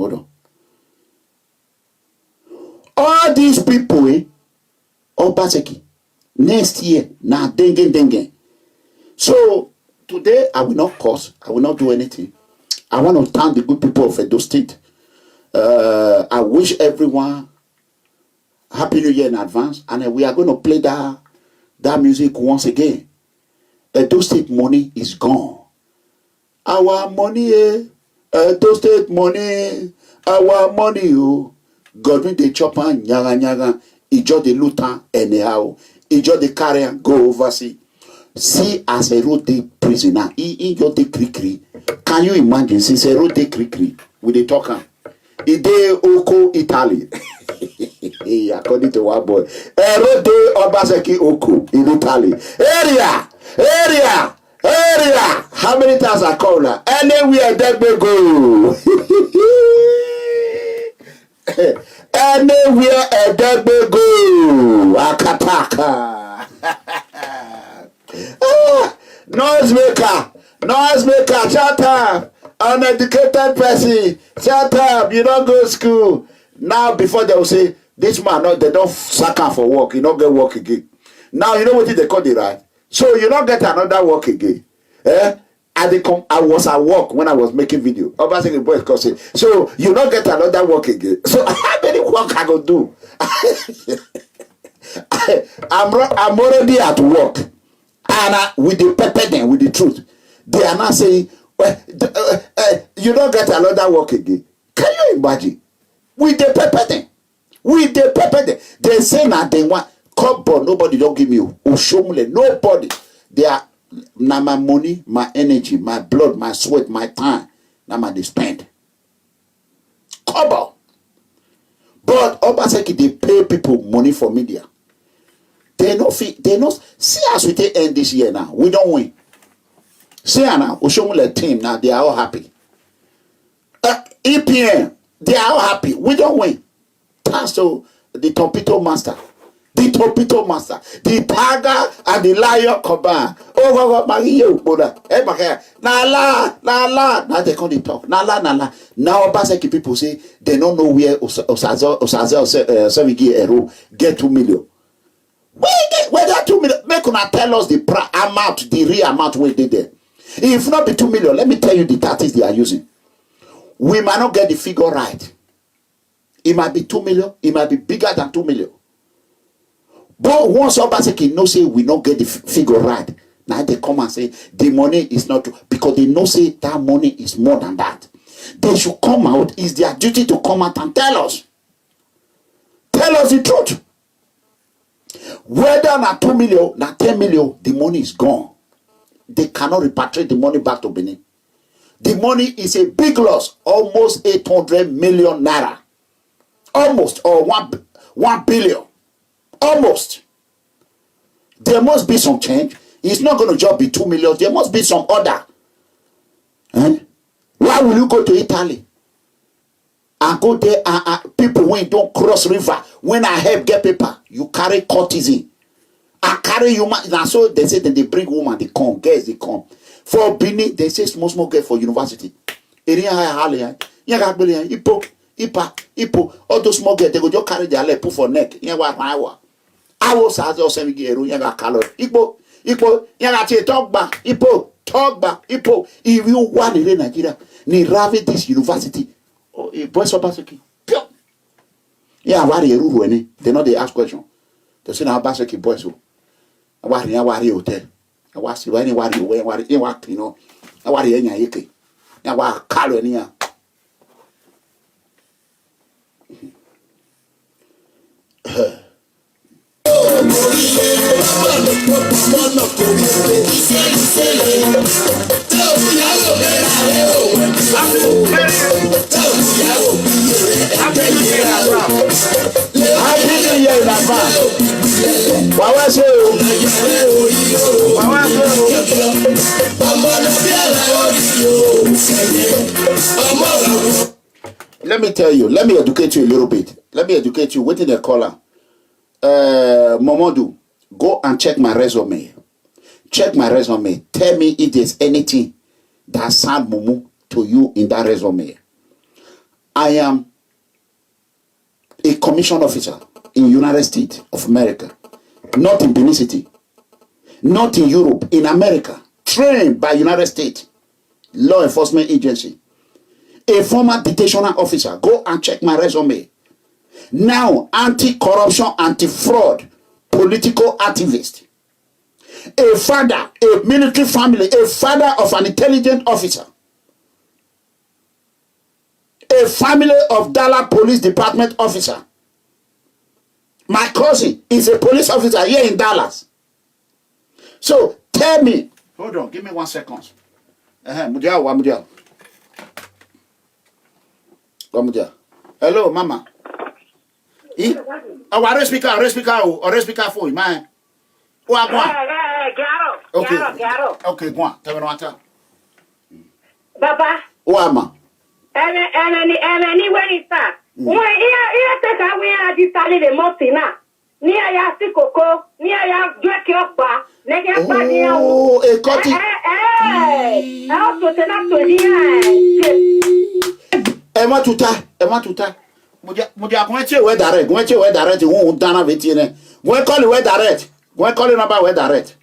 on. All these people, Obaseki, next year, now dengue. So today I will not curse, I will not do anything. I want to thank the good people of Edo State. I wish everyone Happy New Year in advance, and we are going to play that music once again. Edo State money is gone. Our money, Edo State money, our money, oh. Godwin the chopper, nyaga, ijo the looter, anyhow, ijo the carrier, go overseas. See as a road day prisoner, in your day krikri. Can you imagine, since a road day krikri, with the talker, Ide Oko Italy. According to one boy, a road day Obaseki Oko in Italy. Area. How many times I call her? Anywhere that we go. Anywhere that we go. Akataka. Noisemaker, shut up. Uneducated person, shut up. You don't go to school. Now, before they will say, this man, no, they don't sack him for work. You don't get work again. Now, you know what they call it, right? So, you don't get another work again. I was at work when I was making video. Obaseki boys call say, so you don't get another work again. So, how many work I go do? I'm already at work. And with the pepper them, with the truth. They are not saying, you don't get another work again. Can you imagine? With the pepper them. They say now they want, but nobody don't give me Oshomule. Nobody. They are now my money, my energy, my blood, my sweat, my time. Now they spend. Kobo. But Obaseki, they pay people money for media. They not see us we take end this year now. We don't win. See now, Oshomule team now, they are all happy. EPM, they are all happy. We don't win. Thanks to the torpedo master. The torpedo master, the tiger and the lion combine. Oh, Maria, now they can't talk. Now, Baseki people say they don't know where Osazel Sevigi Ero get 2 million. Where that 2 million? Make una tell us the amount, the real amount we did there. If not be 2 million, let me tell you the tactics they are using. We might not get the figure right. It might be 2 million, it might be bigger than 2 million. But once Obaseki know say we not get the figure right, now they come and say the money is not true because they know say that money is more than that. They should come out. It's their duty to come out and tell us. Tell us the truth. Whether not 2 million, not 10 million, the money is gone. They cannot repatriate the money back to Benin. The money is a big loss, almost 800 million naira. Almost, or 1 billion. Almost. There must be some change. It's not going to just be 2 million. There must be some order. Why will you go to Italy? And go there and people when don't cross river. When I help get paper, you carry courtesan. I carry human. And so they say that they bring woman, they come. Girls, they come. For Benin, they say small girl for university. Ipo. All those small girls, they go just carry their leg, put for neck. I was as also yaga color. Ipo, yaga talk back, Ipo. If you want in Nigeria, ni ravi this university. Oh, boys of Baseki. Yeah, worry, they know they ask question. They say now Baseki boys. Worry hotel. I was any worry, you know. I worry any yake. I was color near. Let me tell you, let me educate you a little bit. Let me educate you. Waiting the caller. Momodu, go and check my resume. Check my resume. Tell me if there's anything that sound mumu to you in that resume. I am a commission officer in United States of America, not in Benin City, not in Europe, in America, trained by United States law enforcement agency, a former detational officer. Go and check my resume. Now, anti-corruption, anti-fraud, political activist, a father, a military family, a father of an intelligent officer, a family of Dallas Police Department officer. My cousin is a police officer here in Dallas. So tell me, hold on, give me 1 second. Mudia. Hello, Mama. Arrest speaker for you, man. Okay, go on. Tell me what. Baba. Wama. Anywhere is that? Take away at the tally the Motina. Near ya Sikoko, near ya Jacoba, Nega Badia. Oh, a cottage. How to tell up to the Emma Tuta. Mudia, where direct, won't dana vetine. Where call it where direct? Where call it about where direct?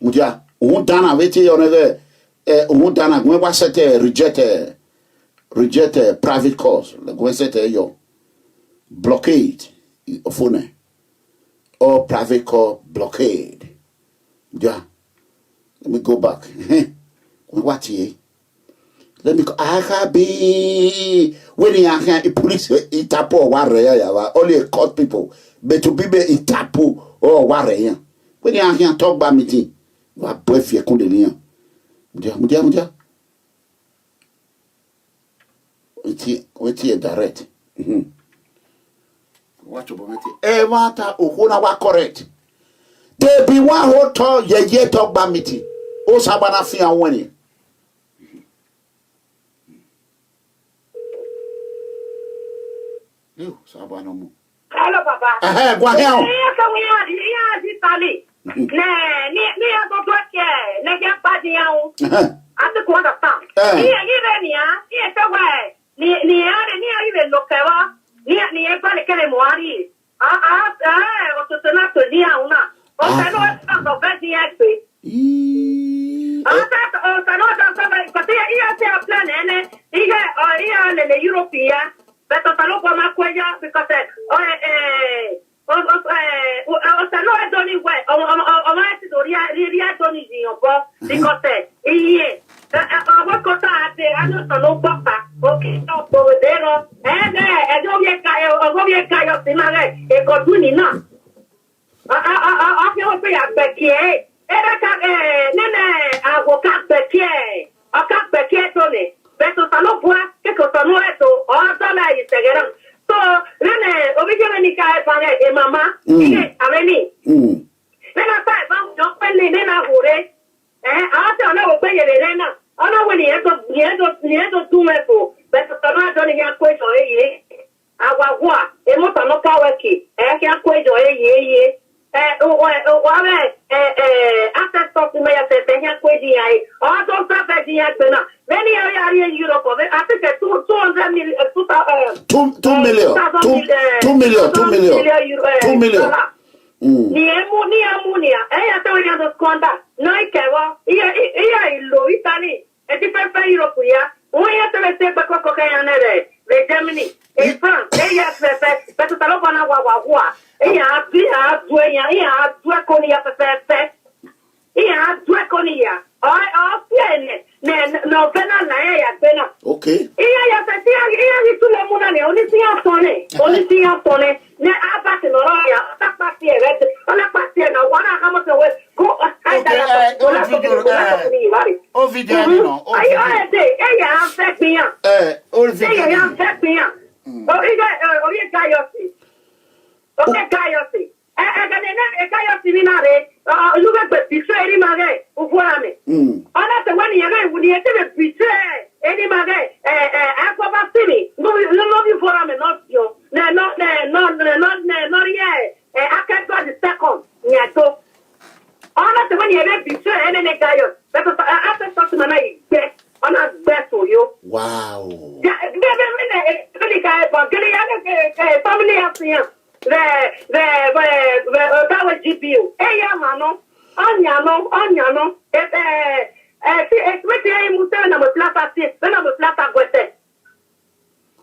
Mudia, won't dana veti on the won't dana, when was set reject private calls. Like when set your blockade phone or private call blockade. Yeah, let me go back. What here? Let me go. I be when you can police itapo warrior, only a court people, but to be itapo or warrior. When you can talk about meeting, what boy fear couldn't Mudia. Wait here direct. What about it? Evanta Uhuna wa correct. There be one hotel ye talk about meeting. O Sabana Fia winning. You Sabana. Hello, Papa. Go ahead.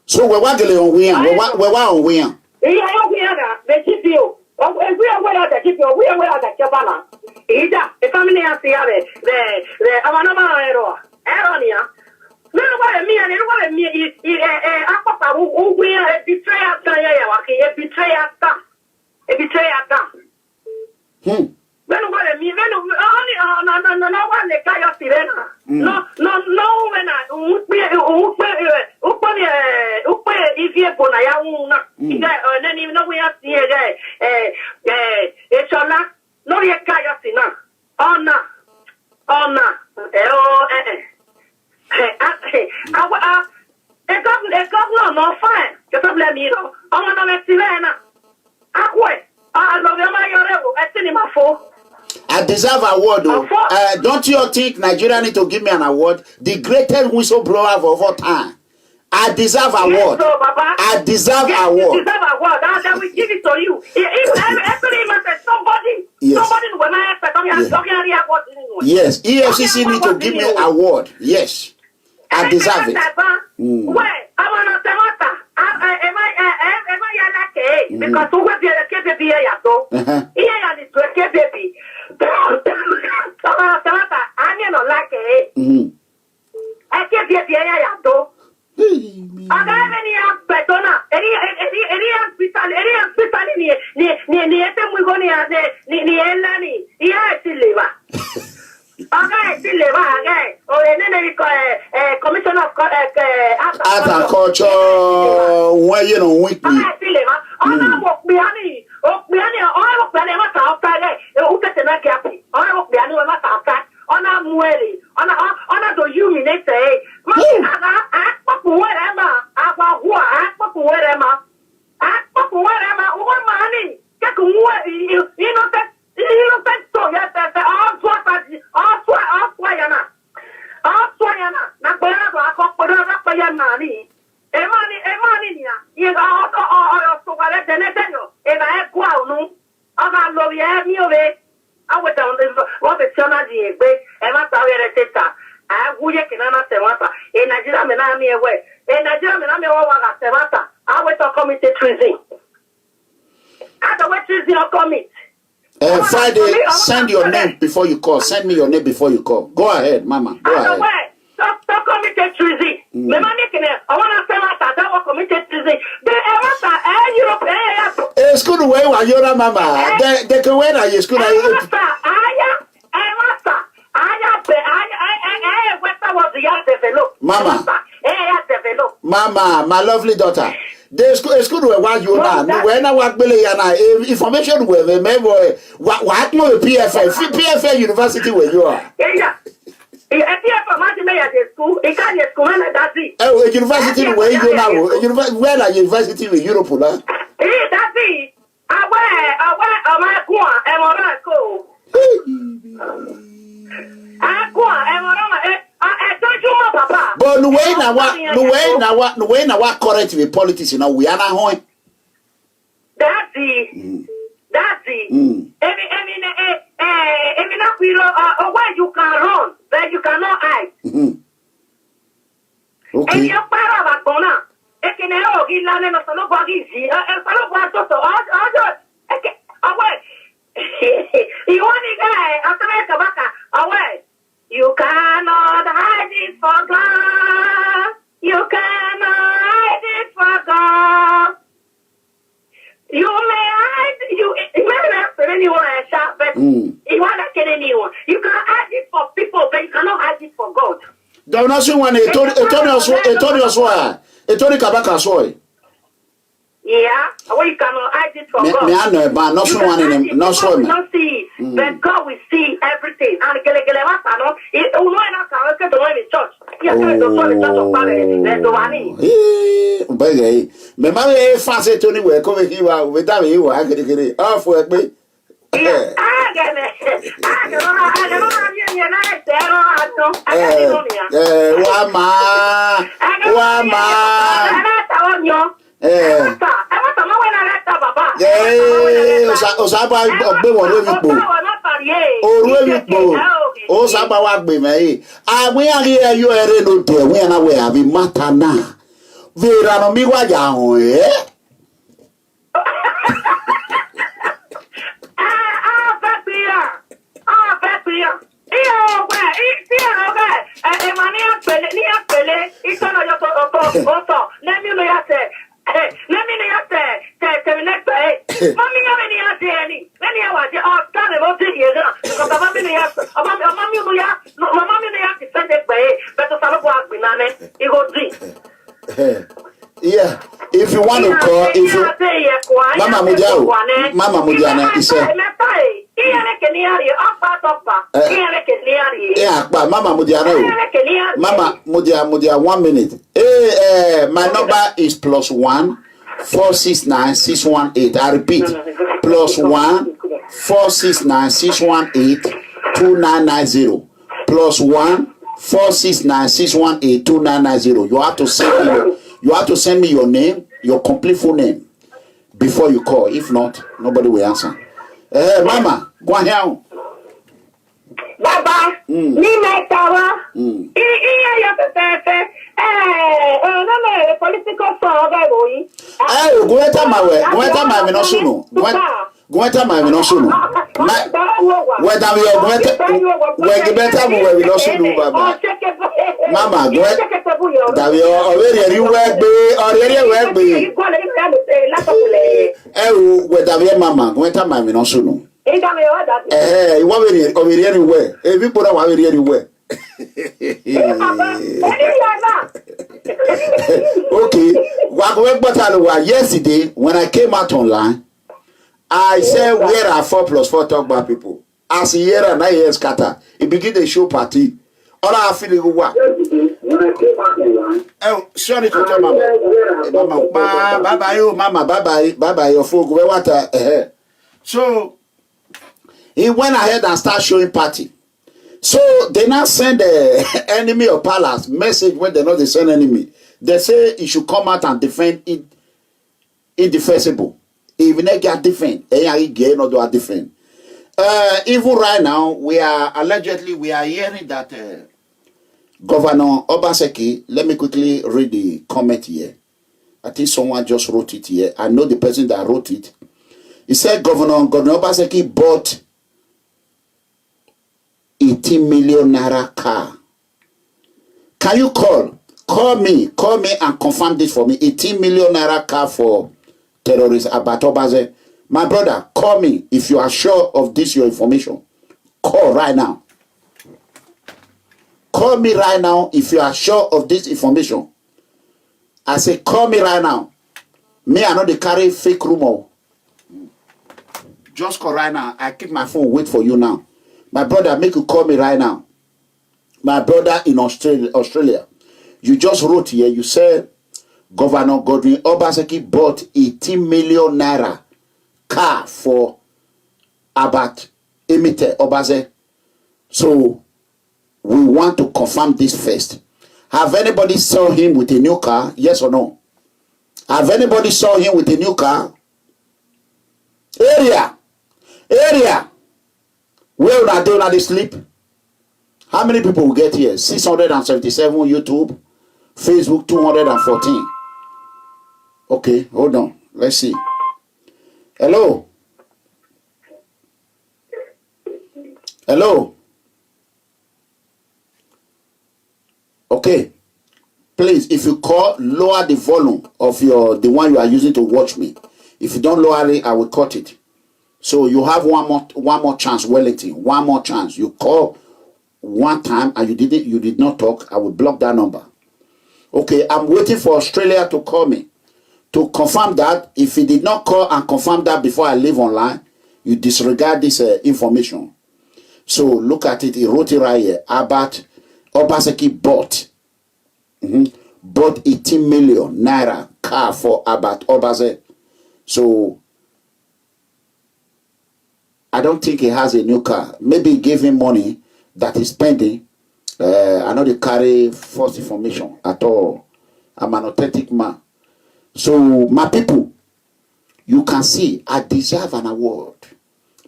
So we want to on win. We want win. I deserve award though. Don't you think Nigeria need to give me an award? The greatest whistleblower of all time. I deserve award. Yes, so, Baba. I deserve yes, award. You deserve award. That will give it to you. If every somebody, Yes. somebody when I expect Yes, EFCC need to give me an award. Yes, I deserve it. Because who will be a baby? Commission of Agriculture, where you know weekly. Tenetano, and I go out, no. I'm not me away. I was down what the son of the way, and my power at the top. I would get another Semata, and I did not me away. And I did not know what Semata. I was a committee treason. I don't want treason or commit. Friday, send your name before you call. Send me your name before you call. Go ahead, Mama. Go ahead. Stop committed treason. The money can I want to say that was committed treason. Europe, school away while you're a Mama. They can wear a school. Mama, my lovely daughter. The school where what you are. When I work Billy and I information with a member. What more PFA University where you are? Oh, university where you now? Where are university in Europe? That's it. But the way now what correct with politics, you know, we are not home. That's it. That's it. Where you can run, where you cannot hide. Okay. And your para vacuna. Es que no, y la nena solo va easy. El solo va todo. Es que, away. Y one guy, after that, vaca, away. You cannot hide it for God. You cannot hide it for God. You may hide, you may not for anyone a shot, but you want to get anyone. You can hide it for people, but you cannot hide it for God. Don't know someone a Tony Kabaka soy. Yeah, well, you cannot hide it from God. Me I know, but not someone in him, not so. We don't see, but God will see everything. And me mama fast Tony we come here without you I get off work me. Osaba ogbe won Oruewipo. Osaba wa gbe me. Awin ari eyo ere no de we na we abi mata na. Vera no mi wa ja hon Yeah, if you want to call, if you Mama Mudiana, he said, yeah, but Mama Mudiana, Mama Mudia, 1 minute. My number is +1 469 618. I repeat, +1 469 618 2990. +1 469 618 2990. You have to send me your name, your complete full name, before you call. If not, nobody will answer. Mama, go ahead. Baba, ni metawa. Political song, Gueta my no sunu. Gueta my no sunu. Whether we are better we no sunu, Baba. Mama, that we already work be. Whether we are Mama, Gueta my no sunu. You want me over anywhere. Everybody want me anywhere. Okay, yesterday when I came out online, I said where are 4 + 4 talk about people. As here and I hear scatter, it begin the show party. All I feel go what? Oh, sorry to tell Mama. Bye bye, you Mama. Bye bye, your folk. Where what? So he went ahead and started showing party. So they now send the enemy of palace message when they know they send enemy. They say he should come out and defend it indefensible. Even they get different. Not do are different. Even right now, we are hearing that Governor Obaseki, let me quickly read the comment here. I think someone just wrote it here. I know the person that wrote it. He said Governor Obaseki bought 18 million naira car. Can you call me and confirm this for me? 18 million naira car for terrorist Abat Obaze. My brother, call me if you are sure of this your information. Call right now. Call me right now if you are sure of this information. I say call me right now. Me, I know they carry fake rumor. Just call right now. I keep my phone, wait for you now. My brother, make you call me right now. My brother in Australia. You just wrote here, you said Governor Godwin Obaseki bought 18 million naira car for Abat Emite Obaze. So we want to confirm this first. Have anybody saw him with a new car? Yes or no? Have anybody saw him with a new car? Area. Where are they not sleep? How many people will get here? 677 YouTube, Facebook 214. Okay, hold on. Let's see. Hello. Okay. Please, if you call, lower the volume of the one you are using to watch me. If you don't lower it, I will cut it. So you have one more chance, Wellington. One more chance. You call one time and you did not talk, I will block that number. Okay, I'm waiting for Australia to call me to confirm that. If he did not call and confirm that before I leave online, you disregard this information. So look at it. He wrote it right here. Abat Obaseki bought 18 million naira car for Abat Obaze. So I don't think he has a new car. Maybe he gave him money that he's spending. I know they carry false information at all. I'm an authentic man. So my people, you can see I deserve an award.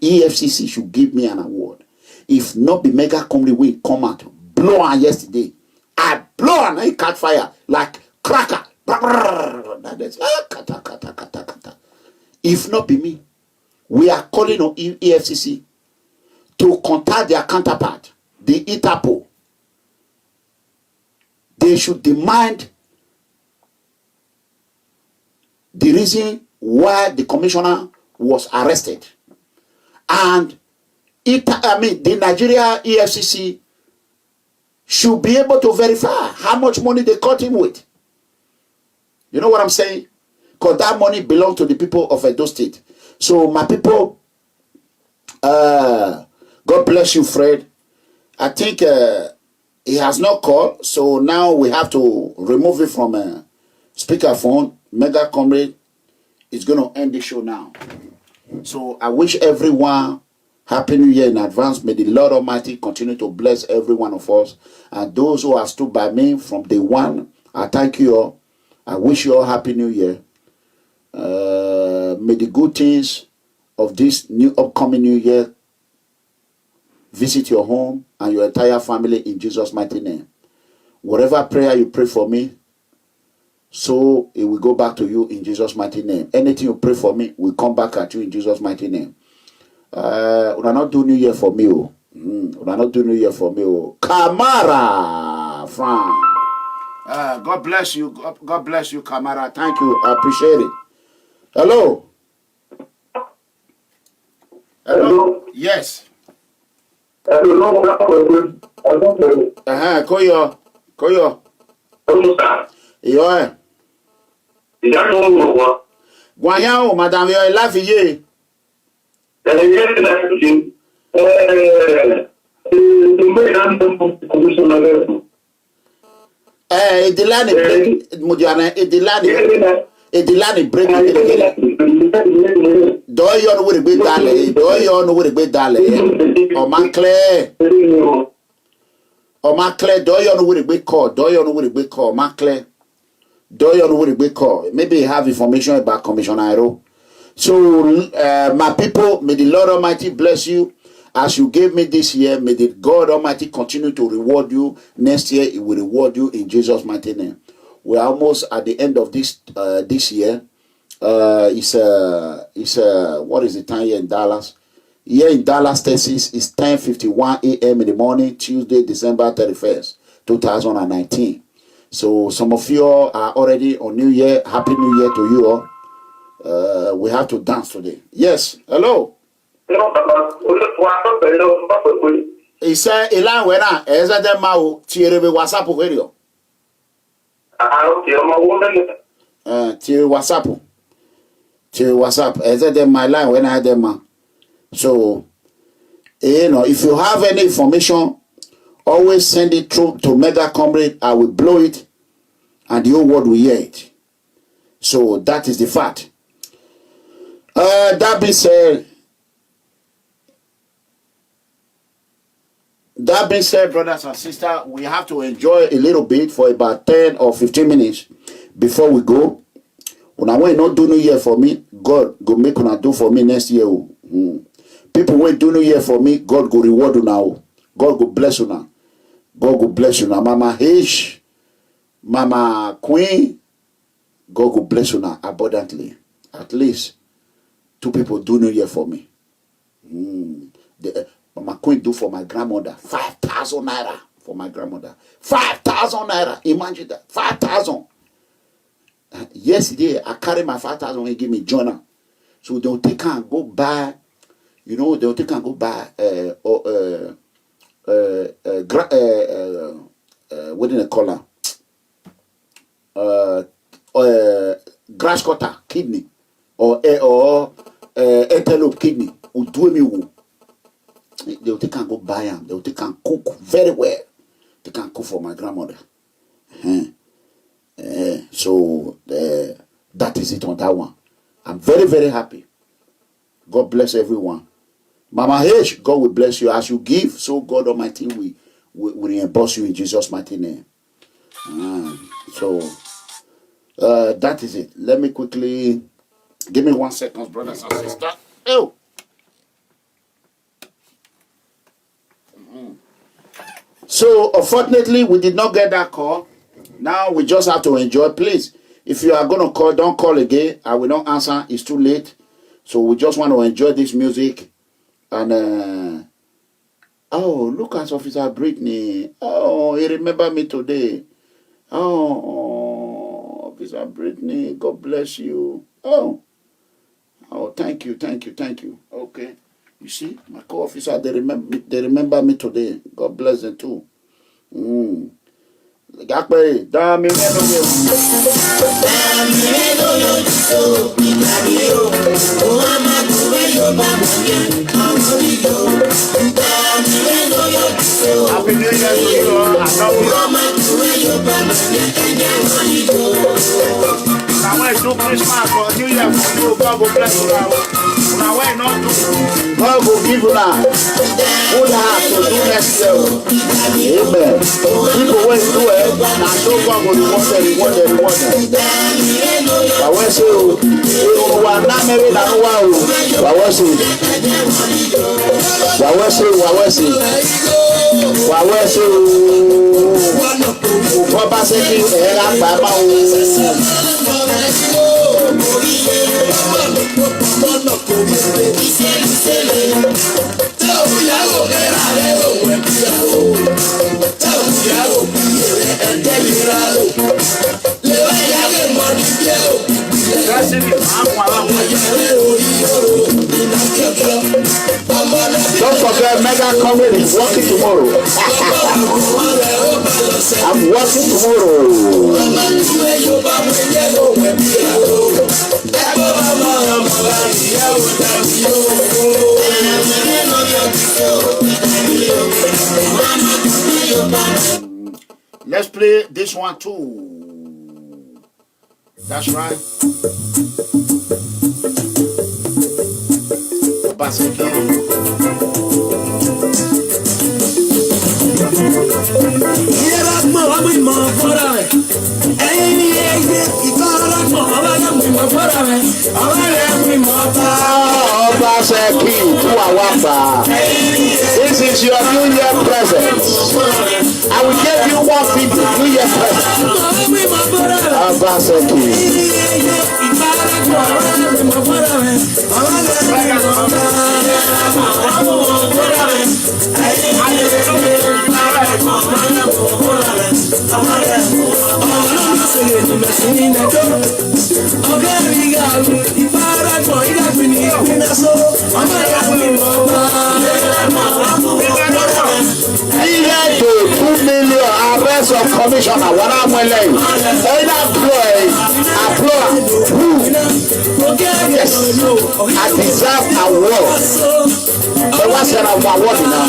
EFCC should give me an award. If not the mega company will come out, blow on yesterday. I blow on I catch fire like cracker. If not be me, we are calling on EFCC to contact their counterpart, the Interpol. They should demand the reason why the commissioner was arrested. And the Nigeria EFCC should be able to verify how much money they caught him with. You know what I'm saying? Because that money belongs to the people of Edo State. So my people, God bless you, Fred. I think he has not called, so now we have to remove it from speakerphone. Mega Comrade is going to end the show now. So I wish everyone Happy New Year in advance. May the Lord Almighty continue to bless every one of us. And those who have stood by me from day one, I thank you all. I wish you all Happy New Year. May the good things of this upcoming New Year visit your home and your entire family in Jesus' mighty name. Whatever prayer you pray for me, so it will go back to you in Jesus' mighty name. Anything you pray for me will come back at you in Jesus' mighty name. We are not doing New Year for me. We are not doing New Year for me. Kamara, Frank. God bless you. God bless you, Kamara. Thank you. I appreciate it. Hello. Hello. Yes. Koyo. Yo. Guayao, madame, yo, la fille. Edilani break do you know where be dale do you know where be dale o man clear do you know where be call do you know where be call man clear do you know where be call maybe you have information about Commissioner Iro. So, my people, may the Lord Almighty bless you. As you gave me this year, may the God Almighty continue to reward you. Next year, He will reward you in Jesus' mighty name. We're almost at the end of this year. It's what is the time here in Dallas? Here in Dallas, Texas, it's 10:51 a.m. in the morning, Tuesday, December 31st, 2019. So some of you all are already on New Year. Happy New Year to you all. We have to dance today. Yes, hello. He said, Elan wena, eza de mao, tirebe WhatsApp radio. Tire WhatsApp. Eza de my line when I had them. So, if you have any information, always send it through to Mega Comrade. I will blow it, and the whole world will hear it. So that is the fact. That being said, brothers and sisters, we have to enjoy a little bit for about 10 or 15 minutes before we go. When I will not do New Year for me, God go make una do for me next year. People will do New Year for me, God go reward you now. God go bless you now. God go bless you now. Mama H, Mama Queen, God go bless you now abundantly. At least 2 people do New Year for me. Mama Queen do for my grandmother 5,000 naira for my grandmother. 5,000 naira. Imagine that. 5,000. Yesterday, I carry my 5,000 and give me journal. So they'll take and go buy, they'll take and go buy what do they call her? Grass cutter kidney or antelope kidney. They'll take and go buy them. They'll take and cook very well. They can cook for my grandmother. So that is it on that one. I'm very, very happy. God bless everyone. Mama H, God will bless you. As you give, so God Almighty will reimburse you in Jesus' mighty name. So that is it. Let me quickly, give me 1 second, brothers and sisters. Oh. So unfortunately, we did not get that call. Now we just have to enjoy. Please, if you are going to call, don't call again. I will not answer. It's too late. So we just want to enjoy this music. And look at Officer Brittany. Oh, he remembered me today. Oh, Officer Brittany, God bless you. Oh, thank you. Okay. You see, my co-officer, they remember me today. God bless them too. Happy New Year to you all. I love you. I went to Christmas for New Year for you. God will bless you. When I went not to, God will give you now. Good heart to do next year. Amen. People went to it. Now so God will reward them. I went to one not married and wow. I was it. Papa said, don't forget, Mega Comrade is working tomorrow. I'm working tomorrow. Let's play this one too. That's right. Abaseki Tuawamba. This is your New Year present. I will give you one video, New Year present. Abaseki. To 2 million arrests of commissioner. What I'm willing. Yes, I deserve award. But what's an award now?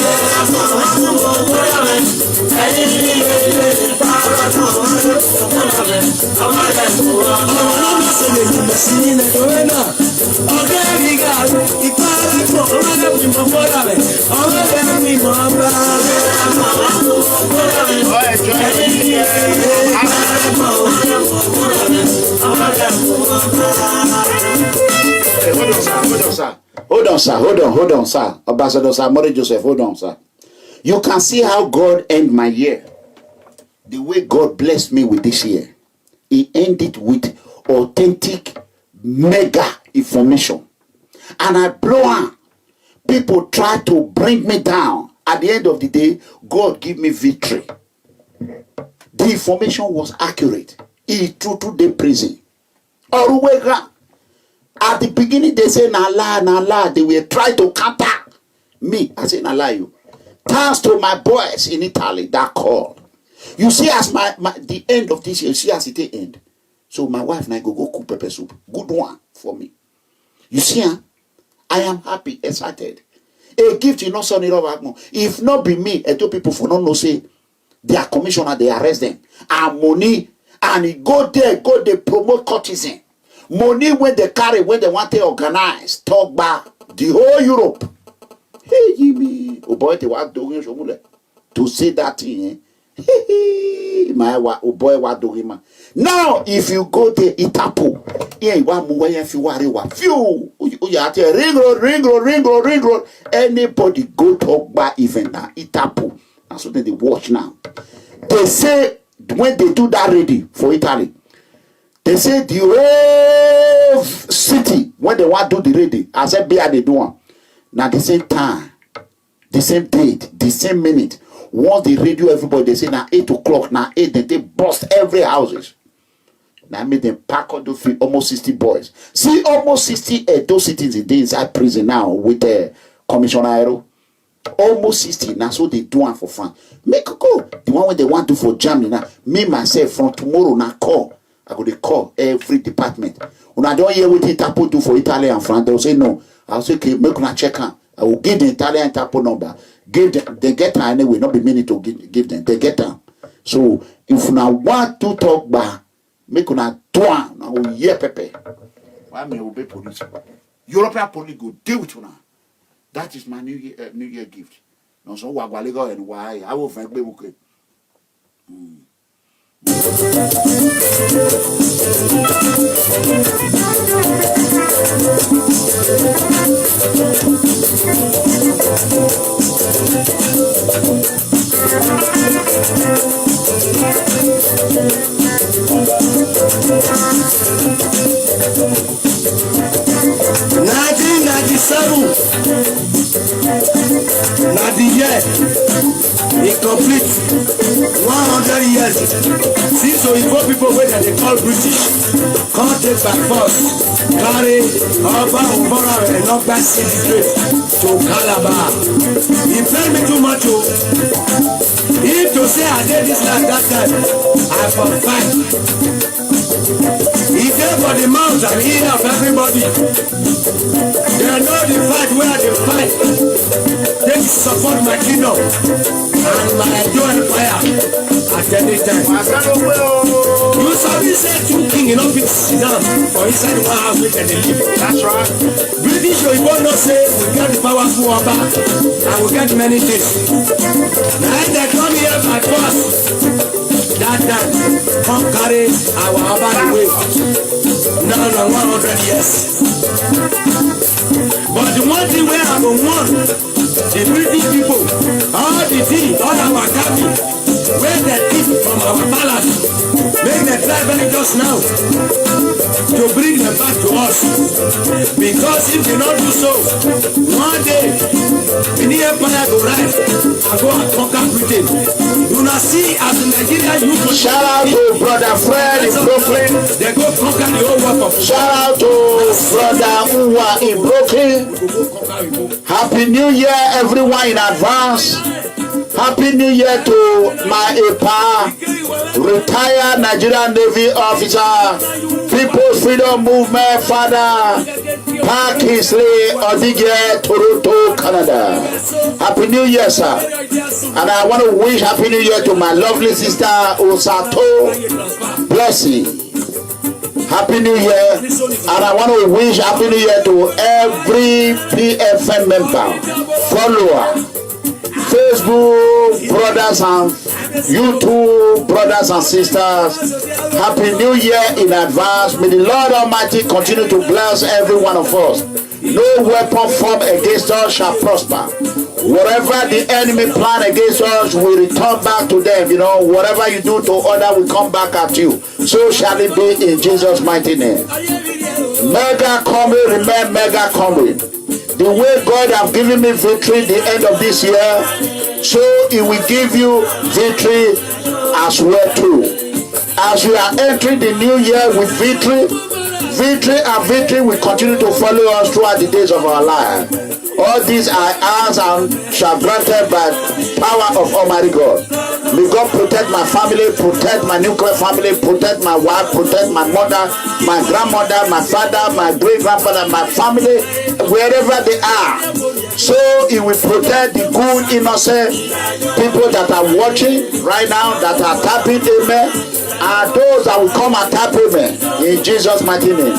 Hold on, sir. Ambassador Samori Joseph, hold on, sir. You can see how God end my year. The way God blessed me with this year. He ended with authentic, mega information. And I blow on. People try to bring me down. At the end of the day, God give me victory. The information was accurate. He threw to the prison. At the beginning, they say, nah lie. They will try to counter me. I say, nah lie you. Thanks to my boys in Italy that called. You see, as the end of this year, you see as it end. So my wife and I go cook pepper soup. Good one for me. You see, I am happy, excited. A gift you know, son, if not be me, I told people for not say they are commissioner, they arrest them. And money, and he go there, they promote courtesan. Money when they carry, when they want to organize, talk back the whole Europe. Hey, Jimmy, oh boy, they want to say that thing. My oh boy, what do him? Now, if you go to Itapu, yeah, one more if you worry, what few, you have to ring road. Anybody go talk by even now, Itapu. And so then they watch now. They say when they do that ready for Italy. They say the whole city, when they want to do the ready, I said, be at the door. Now, the same time, the same date, the same minute. Once they radio everybody, they say, now 8 o'clock, now 8, then they bust every houses. Now, I made them pack on the field, almost 60 boys. See, almost 60 those cities inside prison now with the Commissioner Aero. Almost 60. Now, so they do one for fun. Make a go. The one when they want to for Germany now. Me, myself, from tomorrow, now call. I go to call every department. When I don't hear what Interpol do for Italy and France, they'll say no. I'll say, okay, make una check on. I will give the Italian Interpol number. Give them, they get her anyway, not be meaning to give them. They get her. So if una want to talk about, make una do one. I will hear Pepe. Why me obey police? European police go deal with una. That is my New Year gift. No, so wagwaligo and why I will find okay. Now the year it complete 100 years since Oyibo people wey dem dey call British come take by force carry Oba Ubora Enokpa City to Calabar. E pain me too much o. If to say I dey this land that time, I for fight. E dey for the mouth and ear of everybody. They know the fight where they fight. They support my kingdom and my joy empire at any time. You sabi say two king you no fit sit down for inside one house wey dem dey live. That's right. British Oyibo know say we get the powerful Oba and we get many things. Na dem come here by force. That time come carry our Oba away. Now na 100 years. But the one thing number one, the British people, all the things, all our cabinet, where they eat from our palace, make them try very just now to bring them back to us. Because if they not do so, one day, the new empire go rise and go and conquer Britain. You not see as in Nigeria, you go. Shout out to Brother Fred in Brooklyn. They go conquer the whole world. Shout out to Brother Uwa in Brooklyn. Happy New Year, everyone in advance. Happy New Year to my EPA, retired Nigerian Navy officer, People's Freedom Movement father, Park Hisley, Odige, Toronto, Canada. Happy New Year, sir. And I want to wish Happy New Year to my lovely sister, Osato Blessing. Happy New Year. And I want to wish Happy New Year to every PFM member, follower, Facebook brothers and YouTube brothers and sisters. Happy New Year in advance. May the Lord Almighty continue to bless every one of us. No weapon formed against us shall prosper. Whatever the enemy plan against us will return back to them. You know, whatever you do to others will come back at you. So shall it be in Jesus' mighty name. Mega coming, remain mega coming. The way God have given me victory the end of this year, so He will give you victory as well too. As we are entering the new year with victory, victory and victory will continue to follow us throughout the days of our life. All these are ours and shall granted by power of Almighty God. May God protect my family, protect my nuclear family, protect my wife, protect my mother, my grandmother, my father, my great-grandfather, my family, wherever they are. So He will protect the good, innocent people that are watching right now, that are tapping amen, and those that will come and tap amen in Jesus' mighty name.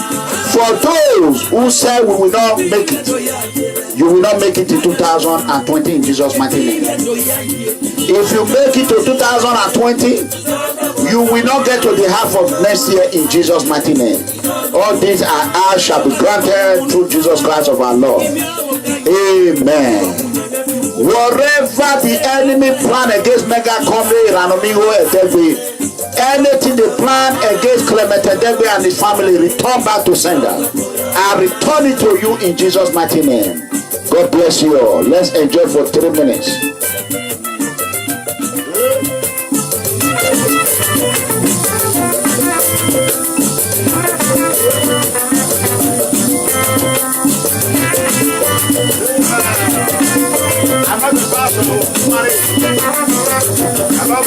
For those who say we will not make it, you will not make it in 2020 in Jesus' mighty name. If you make it to 2020, you will not get to the half of next year in Jesus' mighty name. All these are ours shall be granted through Jesus Christ of our Lord. Amen. Whatever the enemy plan against Mega Comedy, Ranomigo, Edegbe, anything they plan against Clement Edegbe and his family, return back to sender. I return it to you in Jesus' mighty name. God bless you all. Let's enjoy for 3 minutes. I'm not the boss of money. I'm not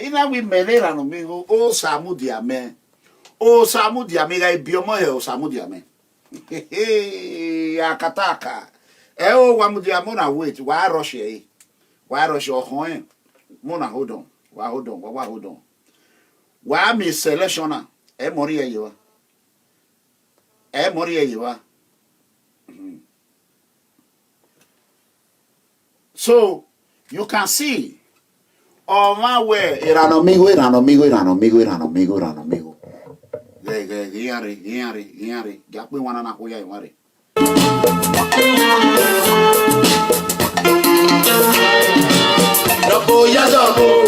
Ina we menera no me o samu diame. O samu diame ga biomo he o samu diame. Akataka. E o wa mu diamo na wait, wa rush e. Wa rush o hon. Mo na hold on. Wa hold on, wa hold on. Wa mi selectioner e mori e yo. E mori e yo. So you can see on my way, amigo. Ghiari. Gapi wana na kuya imari. Nopo ya dobo.